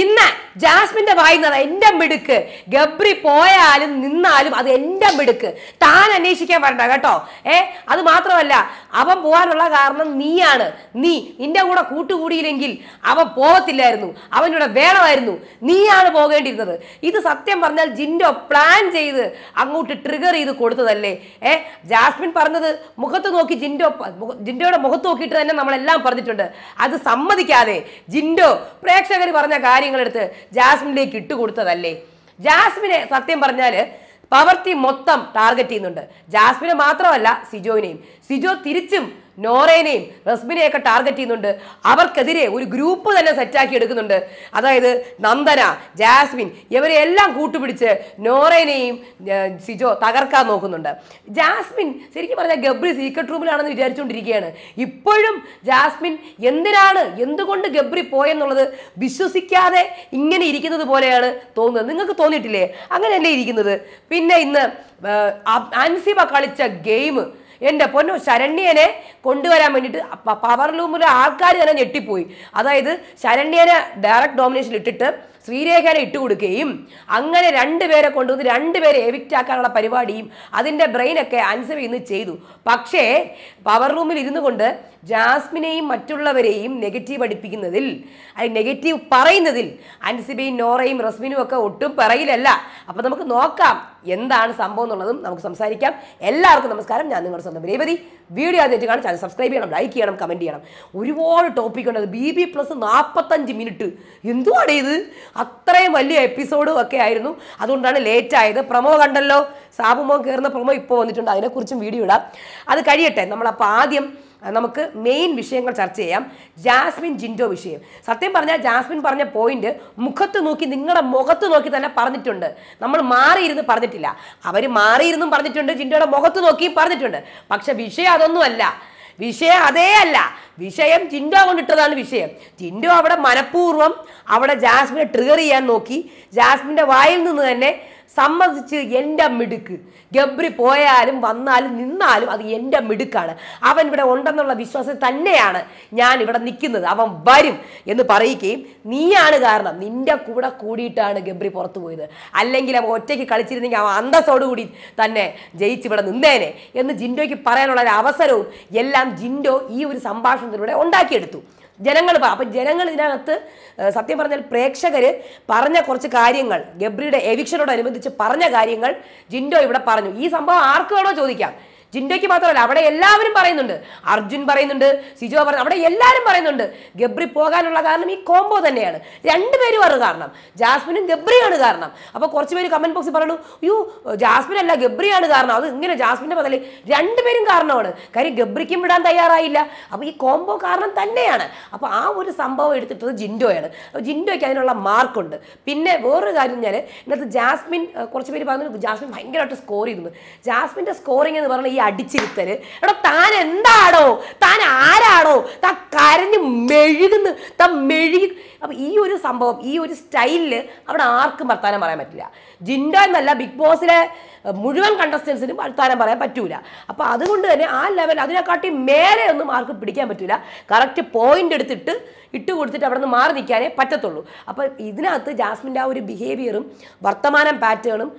ഇന്ന് ജാസ്മിന്റെ വായിന്നത് എന്റെ മിടുക്ക്. ഗബ്രി പോയാലും നിന്നാലും അത് എന്റെ മിടുക്ക്. താൻ അന്വേഷിക്കാൻ വരണ്ട കേട്ടോ. അത് മാത്രമല്ല, അവൻ പോകാനുള്ള കാരണം നീയാണ്. നിന്റെ കൂടെ കൂട്ടുകൂടിയില്ലെങ്കിൽ അവൻ പോകത്തില്ലായിരുന്നു, അവനിവിടെ വേണമായിരുന്നു. നീയാണ് പോകേണ്ടിയിരുന്നത്. ഇത് സത്യം പറഞ്ഞാൽ ജിൻഡോ പ്ലാൻ ചെയ്ത് അങ്ങോട്ട് ട്രിഗർ ചെയ്ത് കൊടുത്തതല്ലേ. ജാസ്മിൻ പറഞ്ഞത് മുഖത്ത് നോക്കി ജിൻഡോയുടെ മുഖത്ത് നോക്കിയിട്ട് തന്നെ നമ്മളെല്ലാം പറഞ്ഞിട്ടുണ്ട്. അത് സമ്മതിക്കാതെ ജിൻഡോ പ്രേക്ഷകർ പറഞ്ഞ കാര്യങ്ങളെടുത്ത് ജാസ്മിനിലേക്ക് ഇട്ടുകൊടുത്തതല്ലേ. ജാസ്മിനെ സത്യം പറഞ്ഞാല് പവർട്ടി മൊത്തം ടാർഗറ്റ് ചെയ്യുന്നുണ്ട്. ജാസ്മിനെ മാത്രമല്ല സിജോനെയും. സിജോ തിരിച്ചും നോറേനെയും റസ്മിനെയൊക്കെ ടാർഗറ്റ് ചെയ്യുന്നുണ്ട്. അവർക്കെതിരെ ഒരു ഗ്രൂപ്പ് തന്നെ സെറ്റാക്കി എടുക്കുന്നുണ്ട്. അതായത് നന്ദന, ജാസ്മിൻ ഇവരെ എല്ലാം കൂട്ടുപിടിച്ച് നോറേനെയും സിജോ തകർക്കാൻ നോക്കുന്നുണ്ട്. ജാസ്മിൻ ശരിക്കും പറഞ്ഞാൽ ഗബ്രി സീക്രട്ട് റൂമിലാണെന്ന് വിചാരിച്ചുകൊണ്ടിരിക്കുകയാണ്. ഇപ്പോഴും ജാസ്മിൻ എന്തുകൊണ്ട് ഗബ്രി പോയെന്നുള്ളത് വിശ്വസിക്കാതെ ഇങ്ങനെ ഇരിക്കുന്നത് പോലെയാണ് തോന്നുന്നത്. നിങ്ങൾക്ക് തോന്നിയിട്ടില്ലേ? അങ്ങനെയല്ലേ ഇരിക്കുന്നത്. പിന്നെ ഇന്ന് അൻസിബ കളിച്ച ഗെയിം, എൻ്റെ പൊന്നോ, ശരണ്യനെ കൊണ്ടുവരാൻ വേണ്ടിയിട്ട് പവർ റൂമിലെ ആൾക്കാർ തന്നെ ഞെട്ടിപ്പോയി. അതായത് ശരണ്യനെ ഡയറക്റ്റ് ഡോമിനേഷനിൽ ഇട്ടിട്ട് ശ്രീരേഖനെ ഇട്ടുകൊടുക്കുകയും അങ്ങനെ രണ്ടുപേരെ കൊണ്ടുവന്ന് രണ്ടുപേരെ എവിക്റ്റ് ആക്കാനുള്ള പരിപാടിയും അതിൻ്റെ ബ്രെയിനൊക്കെ അൻസിബ ഇന്ന് ചെയ്തു. പക്ഷേ പവർ റൂമിൽ ഇരുന്നു കൊണ്ട് ജാസ്മിനെയും മറ്റുള്ളവരെയും നെഗറ്റീവ് അടിപ്പിക്കുന്നതിൽ, നെഗറ്റീവ് പറയുന്നതിൽ അൻസിബയും നോറയും റസ്മിനും ഒക്കെ ഒട്ടും പിറകിലല്ല. അപ്പം നമുക്ക് നോക്കാം എന്താണ് സംഭവം എന്നുള്ളതും നമുക്ക് സംസാരിക്കാം. എല്ലാവർക്കും നമസ്കാരം. ഞാൻ നിങ്ങളുടെ സ്വന്തം രേവതി. വീഡിയോ ആദ്യമായിട്ട് കാണാൻ ചാനൽ സബ്സ്ക്രൈബ് ചെയ്യണം, ലൈക്ക് ചെയ്യണം, കമൻറ്റ് ചെയ്യണം. ഒരുപാട് ടോപ്പിക് ഉണ്ട്. BB+ 45 minute. എന്തുവാണ് ഇത്? അത്രയും വലിയ എപ്പിസോഡും ഒക്കെ ആയിരുന്നു. അതുകൊണ്ടാണ് ലേറ്റ് ആയത്. പ്രൊമോ കണ്ടല്ലോ, സാബുമോ കയറുന്ന പ്രൊമോ ഇപ്പോൾ വന്നിട്ടുണ്ട്. അതിനെക്കുറിച്ചും വീഡിയോ ഇടാം. അത് കഴിയട്ടെ. നമ്മളപ്പോൾ ആദ്യം നമുക്ക് മെയിൻ വിഷയങ്ങൾ ചർച്ച ചെയ്യാം. ജാസ്മിൻ ജിൻഡോ വിഷയം. സത്യം പറഞ്ഞാൽ ജാസ്മിൻ പറഞ്ഞ പോയിന്റ് നിങ്ങളുടെ മുഖത്ത് നോക്കി തന്നെ പറഞ്ഞിട്ടുണ്ട്. നമ്മൾ മാറിയിരുന്ന് പറഞ്ഞിട്ടില്ല. അവർ മാറിയിരുന്നും പറഞ്ഞിട്ടുണ്ട്, ജിൻഡോയുടെ മുഖത്ത് നോക്കിയും പറഞ്ഞിട്ടുണ്ട്. പക്ഷെ വിഷയം അതൊന്നുമല്ല. വിഷയം അതേ അല്ല. വിഷയം ജിൻഡോ കൊണ്ടിട്ടതാണ് വിഷയം. ജിൻഡോ അവിടെ മനഃപൂർവ്വം അവിടെ ജാസ്മിനെ ട്രിഗർ ചെയ്യാൻ നോക്കി. ജാസ്മിൻ്റെ വായിൽ നിന്ന് തന്നെ സമ്മതിച്ച് എൻ്റെ മിടുക്ക്, ഗബ്രി പോയാലും വന്നാലും നിന്നാലും അത് എൻ്റെ മിടുക്കാണ്, അവൻ ഇവിടെ ഉണ്ടെന്നുള്ള വിശ്വാസം തന്നെയാണ് ഞാൻ ഇവിടെ നിൽക്കുന്നത്, അവൻ വരും എന്ന് പറയുകയും നീയാണ് കാരണം, നിന്റെ കൂടെ കൂടിയിട്ടാണ് ഗബ്രി പുറത്തു പോയത്, അല്ലെങ്കിൽ അവൻ ഒറ്റയ്ക്ക് കളിച്ചിരുന്നെങ്കിൽ അവൻ അന്തസ്സോടുകൂടി തന്നെ ജയിച്ചിവിടെ നിന്നേനെ എന്ന് ജിൻഡോയ്ക്ക് പറയാനുള്ള ഒരു അവസരവും എല്ലാം ജിൻഡോ ഈ ഒരു സംഭാഷണത്തിലൂടെ ഉണ്ടാക്കിയെടുത്തു. അപ്പം ജനങ്ങൾ ഇതിനകത്ത് സത്യം പറഞ്ഞാൽ പ്രേക്ഷകർ പറഞ്ഞ കുറച്ച് കാര്യങ്ങൾ, ഗബ്രിയുടെ എവിക്ഷനോടനുബന്ധിച്ച് പറഞ്ഞ കാര്യങ്ങൾ ജിൻഡോ ഇവിടെ പറഞ്ഞു. ഈ സംഭവം ആർക്ക് വേണോ ചോദിക്കാം. ജിൻഡോയ്ക്ക് മാത്രമല്ല, അവിടെ എല്ലാവരും പറയുന്നുണ്ട്. അർജുൻ പറയുന്നുണ്ട്, സിജോ പറയുന്നു, അവിടെ എല്ലാവരും പറയുന്നുണ്ട് ഗബ്രി പോകാനുള്ള കാരണം ഈ കോംബോ തന്നെയാണ്. രണ്ടുപേരും ആണ് കാരണം. ജാസ്മിനും ഗബ്രിയാണ് കാരണം. അപ്പോൾ കുറച്ച് പേര് കമന്റ് ബോക്സിൽ പറഞ്ഞു, അയ്യോ ജാസ്മിൻ അല്ല ഗബ്രിയാണ് കാരണം, അത് ഇങ്ങനെ ജാസ്മിൻ്റെ ബദലിൽ രണ്ടുപേരും കാരണമാണ്. കാര്യം ഗബ്രിക്കും വിടാൻ തയ്യാറായില്ല. അപ്പോൾ ഈ കോംബോ കാരണം തന്നെയാണ്. അപ്പോൾ ആ ഒരു സംഭവം എടുത്തിട്ടത് ജിൻഡോയാണ്. ജിൻഡോയ്ക്ക് അതിനുള്ള മാർക്കുണ്ട്. പിന്നെ വേറൊരു കാര്യം പറഞ്ഞാൽ ഇന്നത്തെ ജാസ്മിൻ, കുറച്ച് പേര് പറഞ്ഞു ജാസ്മിൻ ഭയങ്കരമായിട്ട് സ്കോർ ചെയ്തു. ജാസ്മിൻ്റെ സ്കോറിംഗ് എന്ന് പറഞ്ഞാൽ അടിച്ചിരുത്തല്. എടോ താൻ എന്താണോ, താൻ ആരാണോ, താൻ കരഞ്ഞ് മെഴുകുന്നു, താൻ മെഴുകി. അപ്പൊ ഈ ഒരു സംഭവം, ഈ ഒരു സ്റ്റൈലില് അവിടെ ആർക്കും വർത്താനം പറയാൻ പറ്റില്ല. ജിൻഡോ എന്നല്ല, ബിഗ് ബോസിലെ മുഴുവൻ കണ്ടസ്റ്റൻസിനും വർത്താനം പറയാൻ പറ്റൂല. അപ്പൊ അതുകൊണ്ട് തന്നെ ആ ലെവൽ, അതിനെക്കാട്ടി മേലെ ഒന്നും ആർക്കും പിടിക്കാൻ പറ്റൂല. കറക്റ്റ് പോയിന്റ് എടുത്തിട്ട് ഇട്ട് കൊടുത്തിട്ട് അവിടെ നിന്ന് മാറി നിൽക്കാനേ പറ്റത്തുള്ളൂ. അപ്പോൾ ഇതിനകത്ത് ജാസ്മിൻ്റെ ആ ഒരു ബിഹേവിയറും വർത്തമാനം പാറ്റേണും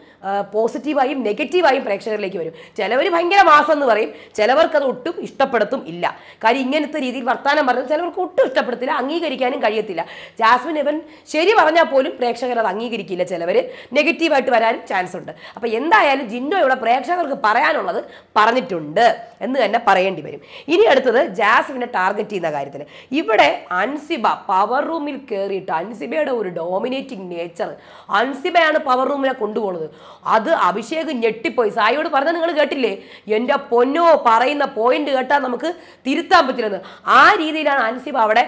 പോസിറ്റീവായും നെഗറ്റീവായും പ്രേക്ഷകരിലേക്ക് വരും. ചിലവർ ഭയങ്കര മാസം എന്ന് പറയും, ചിലവർക്കത് ഒട്ടും ഇഷ്ടപ്പെടുത്തും ഇല്ല. കാര്യം ഇങ്ങനത്തെ രീതിയിൽ വർത്താനം പറയുന്നത് ചിലവർക്ക് ഒട്ടും ഇഷ്ടപ്പെടത്തില്ല, അംഗീകരിക്കാനും കഴിയത്തില്ല. ജാസ്മിൻ ഇവൻ ശരി പറഞ്ഞാൽ പോലും പ്രേക്ഷകർ അത് അംഗീകരിക്കില്ല. ചിലവർ നെഗറ്റീവായിട്ട് വരാനും ചാൻസ് ഉണ്ട്. അപ്പോൾ എന്തായാലും ജിൻഡോ ഇവിടെ പ്രേക്ഷകർക്ക് പറയാനുള്ളത് പറഞ്ഞിട്ടുണ്ട് എന്ന് തന്നെ പറയേണ്ടി വരും. ഇനി അടുത്തത് ജാസ്മിനെ ടാർഗറ്റ് ചെയ്യുന്ന കാര്യത്തിൽ ഇവിടെ അൻസിബ പവർ റൂമിൽ കയറിയിട്ട് അൻസിബയുടെ ഒരു ഡോമിനേറ്റിംഗ് നേച്ചർ, അൻസിബയാണ് പവർ റൂമിനെ കൊണ്ടുപോകുന്നത്. അത് അഭിഷേക് ഞെട്ടിപ്പോയി. സായിയോട് പറഞ്ഞത് നിങ്ങൾ കേട്ടില്ലേ, എൻ്റെ പൊന്നോ പറയുന്ന പോയിന്റ് കേട്ടാൽ നമുക്ക് തിരുത്താൻ പറ്റില്ലെന്ന്. ആ രീതിയിലാണ് അൻസിബ അവിടെ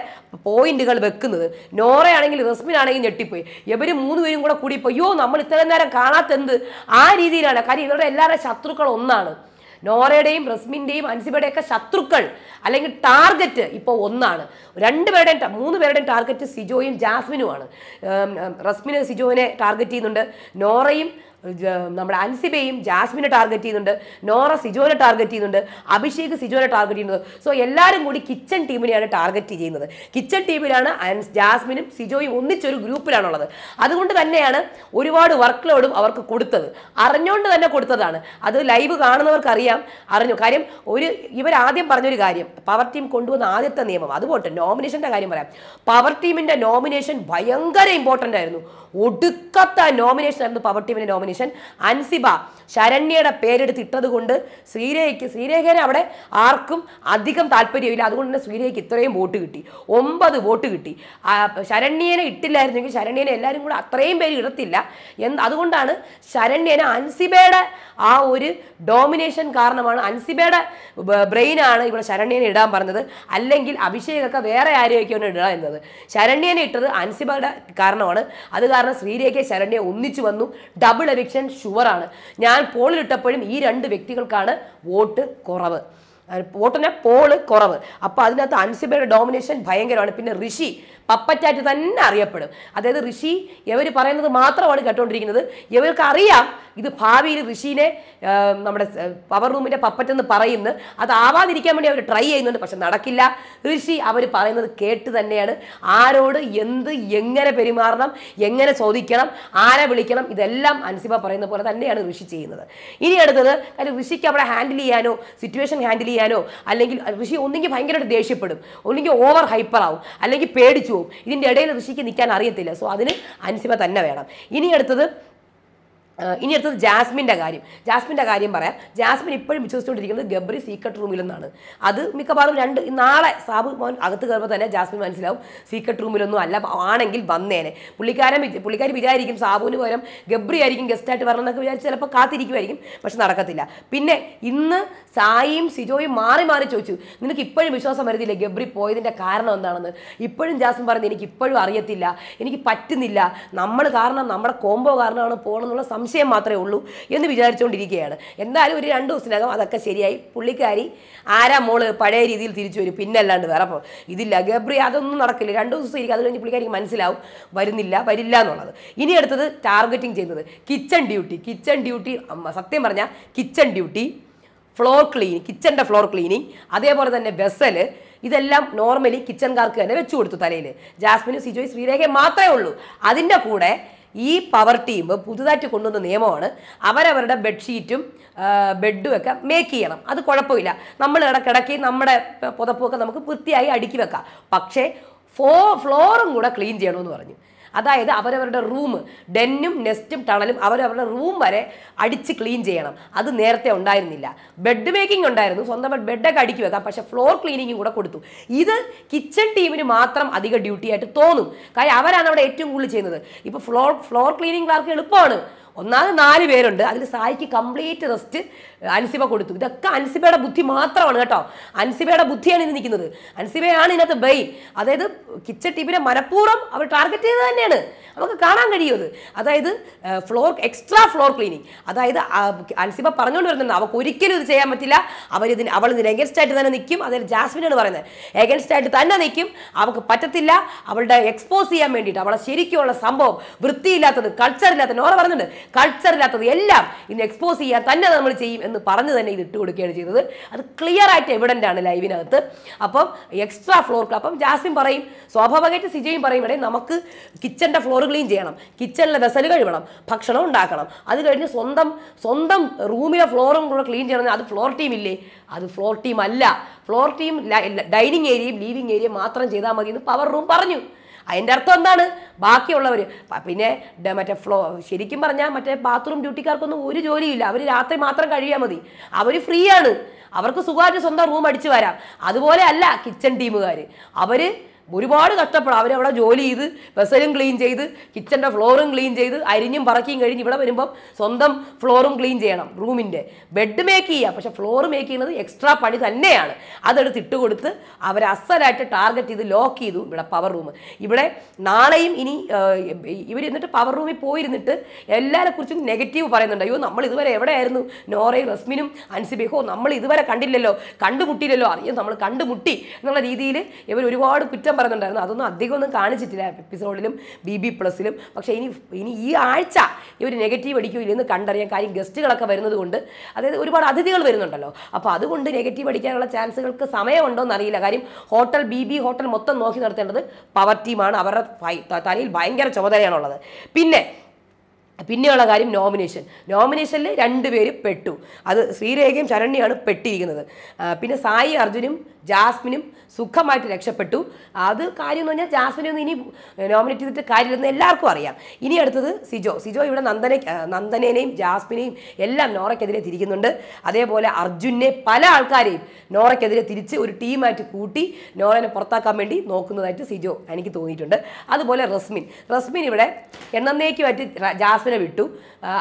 പോയിന്റുകൾ വെക്കുന്നത്. നോറയാണെങ്കിൽ റസ്മിനാണെങ്കിൽ ഞെട്ടിപ്പോയി. ഇവർ മൂന്നുപേരും കൂടെ കൂടിപ്പോയി, അയ്യോ നമ്മൾ ഇത്രയും നേരം കാണാത്തെന്ത്, ആ രീതിയിലാണ്. കാര്യം ഇവരുടെ എല്ലാവരുടെയും ശത്രുക്കൾ ഒന്നാണ്. നോറയുടെയും റസ്മിൻ്റെയും അൻസിബയുടെയൊക്കെ ശത്രുക്കൾ അല്ലെങ്കിൽ ടാർഗറ്റ് ഇപ്പോൾ ഒന്നാണ്. മൂന്ന് പേരുടെയും ടാർഗറ്റ് സിജോയും ജാസ്മിനുമാണ്. റസ്മിന് സിജോവിനെ ടാർഗറ്റ് ചെയ്യുന്നുണ്ട്, നോറയും നമ്മുടെ അൻസിബയും ജാസ്മിനെ ടാർഗറ്റ് ചെയ്യുന്നുണ്ട്, നോറ സിജോനെ ടാർഗറ്റ് ചെയ്യുന്നുണ്ട്, അഭിഷേക് സിജോനെ ടാർഗറ്റ് ചെയ്യുന്നത്. സോ എല്ലാവരും കൂടി കിച്ചൺ ടീമിനെയാണ് ടാർഗറ്റ് ചെയ്യുന്നത്. കിച്ചൺ ടീമിലാണ് ജാസ്മിനും സിജോയും ഒന്നിച്ചൊരു ഗ്രൂപ്പിലാണുള്ളത്. അതുകൊണ്ട് തന്നെയാണ് ഒരുപാട് വർക്ക് ലോഡും അവർക്ക് കൊടുത്തത്. അറിഞ്ഞുകൊണ്ട് തന്നെ കൊടുത്തതാണ്. അത് ലൈവ് കാണുന്നവർക്ക് അറിഞ്ഞു. കാര്യം ഇവരാദ്യം പറഞ്ഞൊരു കാര്യം, പവർ ടീം കൊണ്ടുവന്ന ആദ്യത്തെ നിയമം, അതുപോട്ടെ നോമിനേഷന്റെ കാര്യം പറയാം. പവർ ടീമിന്റെ നോമിനേഷൻ ഭയങ്കര ഇമ്പോർട്ടൻ്റ് ആയിരുന്നു. ഒടുക്കത്തെ നോമിനേഷൻ ആയിരുന്നു പവർ ടീമിന്റെ നോമിനേഷൻ. അൻസിബ ശരണ്യയുടെ പേരെടുത്ത് ഇട്ടത് കൊണ്ട് ശ്രീരേഖനെ അവിടെ ആർക്കും അധികം താല്പര്യമില്ല. അതുകൊണ്ട് തന്നെ ശ്രീരേഖയ്ക്ക് ഇത്രയും വോട്ട് കിട്ടി, 9 വോട്ട് കിട്ടി. ശരണ്യനെ ഇട്ടില്ലായിരുന്നെങ്കിൽ ശരണ്യനെ എല്ലാവരും കൂടെ അത്രയും പേര് ഇടത്തില്ല. അതുകൊണ്ടാണ് ശരണ്യനെ അൻസിബയുടെ ആ ഒരു ഡോമിനേഷൻ കാരണമാണ്, അൻസിബയുടെ ബ്രെയിനാണ് ഇവിടെ ശരണ്യനെ ഇടാൻ പറഞ്ഞത്. അല്ലെങ്കിൽ അഭിഷേകൊക്കെ വേറെ ആരെയൊക്കെയാണ് ഇടുക എന്നത്. ശരണ്യനെ ഇട്ടത് അൻസിബയുടെ കാരണമാണ്. അത് കാരണം ശ്രീരേഖ ശരണ്യ ഒന്നിച്ചു വന്നു. ഡബിൾ എവിക്ഷൻ ഷുവറാണ്. ഞാൻ പോളിലിട്ടപ്പോഴും ഈ 2 വ്യക്തികൾക്കാണ് വോട്ട് കുറവ്, പോള് കുറവ്. അപ്പോൾ അതിനകത്ത് അൻസിബയുടെ ഡോമിനേഷൻ ഭയങ്കരമാണ്. പിന്നെ ഋഷി പപ്പറ്റാറ്റ് തന്നെ അറിയപ്പെടും. അതായത് ഋഷി ഇവർ പറയുന്നത് മാത്രമാണ് കേട്ടോണ്ടിരിക്കുന്നത്. ഇവർക്ക് അറിയാം ഇത് ഭാവിയിൽ ഋഷിനെ നമ്മുടെ പവർ റൂമിന്റെ പപ്പറ്റെന്ന് പറയുന്നു. അതാവാതിരിക്കാൻ വേണ്ടി അവർ ട്രൈ ചെയ്യുന്നുണ്ട്, പക്ഷെ നടക്കില്ല. ഋഷി അവർ പറയുന്നത് കേട്ട് തന്നെയാണ്. ആരോട് എങ്ങനെ പെരുമാറണം, എങ്ങനെ ചോദിക്കണം, ആരെ വിളിക്കണം, ഇതെല്ലാം അൻസിബ പറയുന്ന പോലെ തന്നെയാണ് ഋഷി ചെയ്യുന്നത്. ഇനി അടുത്തത്, കാര്യം ഋഷിക്ക് അവിടെ ഹാൻഡിൽ ചെയ്യാനോ സിറ്റുവേഷൻ ഹാൻഡിൽ ചെയ്യാനോ, അല്ലെങ്കിൽ ഋഷി ഒന്നെങ്കിൽ ഭയങ്കരമായിട്ട് ദേഷ്യപ്പെടും, ഒന്നെങ്കിൽ ഓവർ ഹൈപ്പർ ആവും, അല്ലെങ്കിൽ പേടിച്ചു പോകും. ഇതിൻ്റെ ഇടയിൽ ഋഷിക്ക് നിൽക്കാൻ അറിയത്തില്ല. സോ അതിന് അൻസിബ തന്നെ വേണം. ഇനി അടുത്തത് ജാസ്മിൻ്റെ കാര്യം പറയാം. ജാസ്മിൻ ഇപ്പോഴും വിശ്വസിച്ചുകൊണ്ടിരിക്കുന്നത് ഗബ്രി സീക്രട്ട് റൂമിലെന്നാണ്. അത് മിക്കവാറും നാളെ സാബു മോൻ അകത്ത് കയറുമ്പോൾ തന്നെ ജാസ്മിൻ മനസ്സിലാവും സീക്രട്ട് റൂമിലൊന്നും അല്ല, ആണെങ്കിൽ വന്നേനെ. പുള്ളിക്കാരി വിചാരിക്കും സാബുവിന് പകരം ഗബ്രി ആയിരിക്കും ഗസ്റ്റായിട്ട് വരണം എന്നൊക്കെ വിചാരിച്ച് ചിലപ്പോൾ കാത്തിരിക്കുമായിരിക്കും, പക്ഷെ നടക്കത്തില്ല. പിന്നെ ഇന്ന് സായിയും സിജോയും മാറി ചോദിച്ചു, നിനക്ക് ഇപ്പോഴും വിശ്വാസം വരുന്നില്ല ഗബ്രി പോയതിൻ്റെ കാരണം എന്താണെന്ന്. ഇപ്പോഴും ജാസ്മിൻ പറഞ്ഞു, എനിക്ക് ഇപ്പോഴും അറിയത്തില്ല, എനിക്ക് പറ്റുന്നില്ല, നമ്മുടെ കോംബോ കാരണമാണ് പോകണമെന്നുള്ള സംശയം മാത്രമേ ഉള്ളൂ എന്ന് വിചാരിച്ചുകൊണ്ടിരിക്കുകയാണ്. എന്തായാലും ഒരു 2 ദിവസത്തിനകം അതൊക്കെ ശരിയായി പുള്ളിക്കാരി മോള് പഴയ രീതിയിൽ തിരിച്ചു വരും. പിന്നെ അല്ലാണ്ട് വേറെ ഇതില്ല. ഗബ്രി അതൊന്നും നടക്കില്ല. 2 ദിവസം ഇരിക്കും. അത് കഴിഞ്ഞ് പുള്ളിക്കാരിക്ക് മനസ്സിലാവും വരില്ല എന്നുള്ളത്. ഇനി അടുത്തത് ടാർഗറ്റിംഗ് ചെയ്യുന്നത് കിച്ചൺ ഡ്യൂട്ടി. സത്യം പറഞ്ഞാൽ കിച്ചൺ ഡ്യൂട്ടി, കിച്ചൻ്റെ ഫ്ലോർ ക്ലീനിങ്, അതേപോലെ തന്നെ വെസല്, ഇതെല്ലാം നോർമലി കിച്ചൺകാർക്ക് തന്നെ വെച്ചു കൊടുത്തു തലയിൽ. ജാസ്മിനും സിജോയും ശ്രീരേഖ മാത്രമേ ഉള്ളൂ. അതിൻ്റെ കൂടെ ഈ പവർ ടീം പുതുതായിട്ട് കൊണ്ടുവന്ന നിയമമാണ് അവരവരുടെ ബെഡ്ഷീറ്റും ബെഡും ഒക്കെ മേക്ക് ചെയ്യണം. അത് കുഴപ്പമില്ല, നമ്മൾ ഇടയ്ക്കിടയ്ക്ക് നമ്മുടെ പുതപ്പൊക്കെ നമുക്ക് വൃത്തിയായി അടുക്കി വെക്കാം. പക്ഷേ ഫ്ലോറും കൂടെ ക്ലീൻ ചെയ്യണമെന്ന് പറഞ്ഞു. അതായത് അവരവരുടെ റൂം, ഡെന്നും നെസ്റ്റും ടണലും അവരവരുടെ റൂം വരെ അടിച്ച് ക്ലീൻ ചെയ്യണം. അത് നേരത്തെ ഉണ്ടായിരുന്നില്ല. ബെഡ് മേക്കിംഗ് ഉണ്ടായിരുന്നു, സ്വന്തമായിട്ട് ബെഡൊക്കെ അടുക്കി വെക്കാം, പക്ഷേ ഫ്ലോർ ക്ലീനിങ്ങും കൂടെ കൊടുത്തു. ഇത് കിച്ചൺ ടീമിന് മാത്രം അധിക ഡ്യൂട്ടി ആയിട്ട് തോന്നും. കാര്യം അവരാണ് അവിടെ ഏറ്റവും കൂടുതൽ ചെയ്യുന്നത്. ഇപ്പോൾ ഫ്ലോർ ക്ലീനിങ് ക്ലാർക്ക് എളുപ്പമാണ്. ഒന്നാമത് 4 പേരുണ്ട്, അതിൽ സായിക്ക് കംപ്ലീറ്റ് റെസ്റ്റ് അൻസിബ കൊടുത്തു. ഇതൊക്കെ അൻസിബയുടെ ബുദ്ധി മാത്രമാണ് കേട്ടോ. അൻസിബയുടെ ബുദ്ധിയാണ് ഇത് നിൽക്കുന്നത്. അൻസിബയാണ് ഇതിനകത്ത് ബ്രെയിൻ. അതായത് കിച്ചൺ ടീമിനെ മനഃപൂർവ്വം അവർ ടാർഗറ്റ് ചെയ്ത് തന്നെയാണ്, നമുക്ക് കാണാൻ കഴിയുന്നത്. അതായത് എക്സ്ട്രാ ഫ്ലോർ ക്ലീനിങ്. അതായത് അൻസിബ പറഞ്ഞുകൊണ്ട് വരുന്നുണ്ട് അവർക്ക് ഒരിക്കലും ഇത് ചെയ്യാൻ പറ്റില്ല, അവൾ ഇതിന് എഗൻസ്റ്റ് ആയിട്ട് തന്നെ നിൽക്കും. അതായത് ജാസ്മിനാണ് പറയുന്നത്, എഗൻസ്റ്റ് ആയിട്ട് തന്നെ നിൽക്കും, അവൾക്ക് പറ്റത്തില്ല. അവളുടെ എക്സ്പോസ് ചെയ്യാൻ വേണ്ടിയിട്ട് അവളെ ശരിക്കുള്ള സംഭവം, വൃത്തിയില്ലാത്തത്, കൾച്ചറില്ലാത്തത്, നോറ പറയുന്നുണ്ട് കൾച്ചറില്ലാത്തത് എല്ലാം ഇന്ന് എക്സ്പോസ് ചെയ്യാൻ തന്നെ നമ്മൾ ചെയ്യും എന്ന് പറഞ്ഞ് തന്നെ ഇത് ഇട്ട് കൊടുക്കുകയാണ് ചെയ്തത്. അത് ക്ലിയർ ആയിട്ട് എവിഡൻ്റ് ആണ് ലൈവിനകത്ത്. അപ്പം എക്സ്ട്രാ ഫ്ലോർ, അപ്പം ജാസ്മിൻ പറയും, സ്വാഭാവികമായിട്ട് സിജയും പറയും, ഇവിടെ നമുക്ക് കിച്ചൻ്റെ ഫ്ലോർ ക്ലീൻ ചെയ്യണം, കിച്ചണിലെ വെസൽ കഴുകണം, ഭക്ഷണം ഉണ്ടാക്കണം, അത് കഴിഞ്ഞ് സ്വന്തം റൂമിലെ ഫ്ലോറും കൂടെ ക്ലീൻ ചെയ്യണം. അത് ഫ്ലോർ ടീം ഇല്ലേ? അത് ഫ്ലോർ ടീം അല്ല. ഫ്ലോർ ടീം ഡൈനിങ് ഏരിയയും ലീവിങ് ഏരിയയും മാത്രം ചെയ്താൽ മതി എന്ന് പവർ റൂം പറഞ്ഞു. അതിൻ്റെ അർത്ഥം എന്താണ്? ബാക്കിയുള്ളവർ പിന്നെ ശരിക്കും പറഞ്ഞാൽ മറ്റേ ബാത്റൂം ഡ്യൂട്ടിക്കാർക്കൊന്നും ഒരു ജോലിയില്ല. അവർ രാത്രി മാത്രം കഴിയാൽ മതി, അവർ ഫ്രീ ആണ്, അവർക്ക് സുഖമായിട്ട് സ്വന്തം റൂം അടിച്ചു വരാം. അതുപോലെ അല്ല കിച്ചൺ ടീമുകാർ. അവർ ഒരുപാട് കഷ്ടപ്പെടും. അവരവിടെ ജോലി ചെയ്ത് വെസലും ക്ലീൻ ചെയ്ത് കിച്ചൻ്റെ ഫ്ലോറും ക്ലീൻ ചെയ്ത് അരിഞ്ഞും പറക്കിയും കഴിഞ്ഞ് ഇവിടെ വരുമ്പം സ്വന്തം ഫ്ലോറും ക്ലീൻ ചെയ്യണം, റൂമിൻ്റെ ബെഡ് മേക്ക് ചെയ്യുക. പക്ഷെ ഫ്ലോർ മേക്ക് ചെയ്യുന്നത് എക്സ്ട്രാ പണി തന്നെയാണ്. അതെടുത്ത് ഇട്ട് കൊടുത്ത് അവർ അസലായിട്ട് ടാർഗറ്റ് ചെയ്ത് ലോക്ക് ചെയ്തു ഇവിടെ പവർ റൂം. ഇവിടെ നാളെയും ഇനി ഇവരിന്നിട്ട് പവർ റൂമിൽ പോയിരുന്നിട്ട് എല്ലാവരെക്കുറിച്ചും നെഗറ്റീവ് പറയുന്നുണ്ട്. അയ്യോ നമ്മൾ ഇതുവരെ എവിടെയായിരുന്നു, നോറയും റസ്മിനും അൻസിബയും നമ്മൾ ഇതുവരെ കണ്ടില്ലല്ലോ, കണ്ടുമുട്ടിയില്ലല്ലോ, അറിയാം നമ്മൾ കണ്ടുമുട്ടി എന്നുള്ള രീതിയിൽ ഇവർ ഒരുപാട് കുറ്റം കുറ്റം പറയുന്നുണ്ടായിരുന്നു. അതൊന്നും അധികം ഒന്നും കാണിച്ചിട്ടില്ല എപ്പിസോഡിലും BB+ലും. പക്ഷേ ഇനി ഈ ആഴ്ച ഇവർ നെഗറ്റീവ് അടിക്കില്ലെന്ന് കണ്ടറിയാൻ. കാര്യം ഗസ്റ്റുകളൊക്കെ വരുന്നത് കൊണ്ട്, അതായത് ഒരുപാട് അതിഥികൾ വരുന്നുണ്ടല്ലോ. അപ്പോൾ അതുകൊണ്ട് നെഗറ്റീവ് അടിക്കാനുള്ള ചാൻസുകൾക്ക് സമയമുണ്ടോ എന്നറിയില്ല. കാര്യം BB ഹോട്ടൽ മൊത്തം നോക്കി നടത്തേണ്ടത് പവർ ടീമാണ്. അവരുടെ തലയിൽ ഭയങ്കര ചുമതലയാണുള്ളത്. പിന്നെയുള്ള കാര്യം നോമിനേഷനിൽ 2 പേര് പെട്ടു. അത് ശ്രീരേഖയും ശരണ്യയാണ് പെട്ടിരിക്കുന്നത്. പിന്നെ സായി അർജുനും ജാസ്മിനും സുഖമായിട്ട് രക്ഷപ്പെട്ടു. അത് കാര്യം എന്ന് പറഞ്ഞാൽ ജാസ്മിനൊന്നും ഇനി നോമിനേറ്റ് ചെയ്തിട്ട് കാര്യമില്ലെന്ന് എല്ലാവർക്കും അറിയാം. ഇനി അടുത്തത് സിജോ ഇവിടെ നന്ദനേനെയും ജാസ്മിനെയും എല്ലാം നോറയ്ക്കെതിരെ തിരിക്കുന്നുണ്ട്. അതേപോലെ അർജുനെ പല ആൾക്കാരെയും നോറയ്ക്കെതിരെ തിരിച്ച് ഒരു ടീമായിട്ട് കൂട്ടി നോറനെ പുറത്താക്കാൻ വേണ്ടി നോക്കുന്നതായിട്ട് സിജോ എനിക്ക് തോന്നിയിട്ടുണ്ട്. അതുപോലെ റസ്മിൻ ഇവിടെ എന്നേക്കുമായിട്ട് ജാസ്മിനെ വിട്ടു.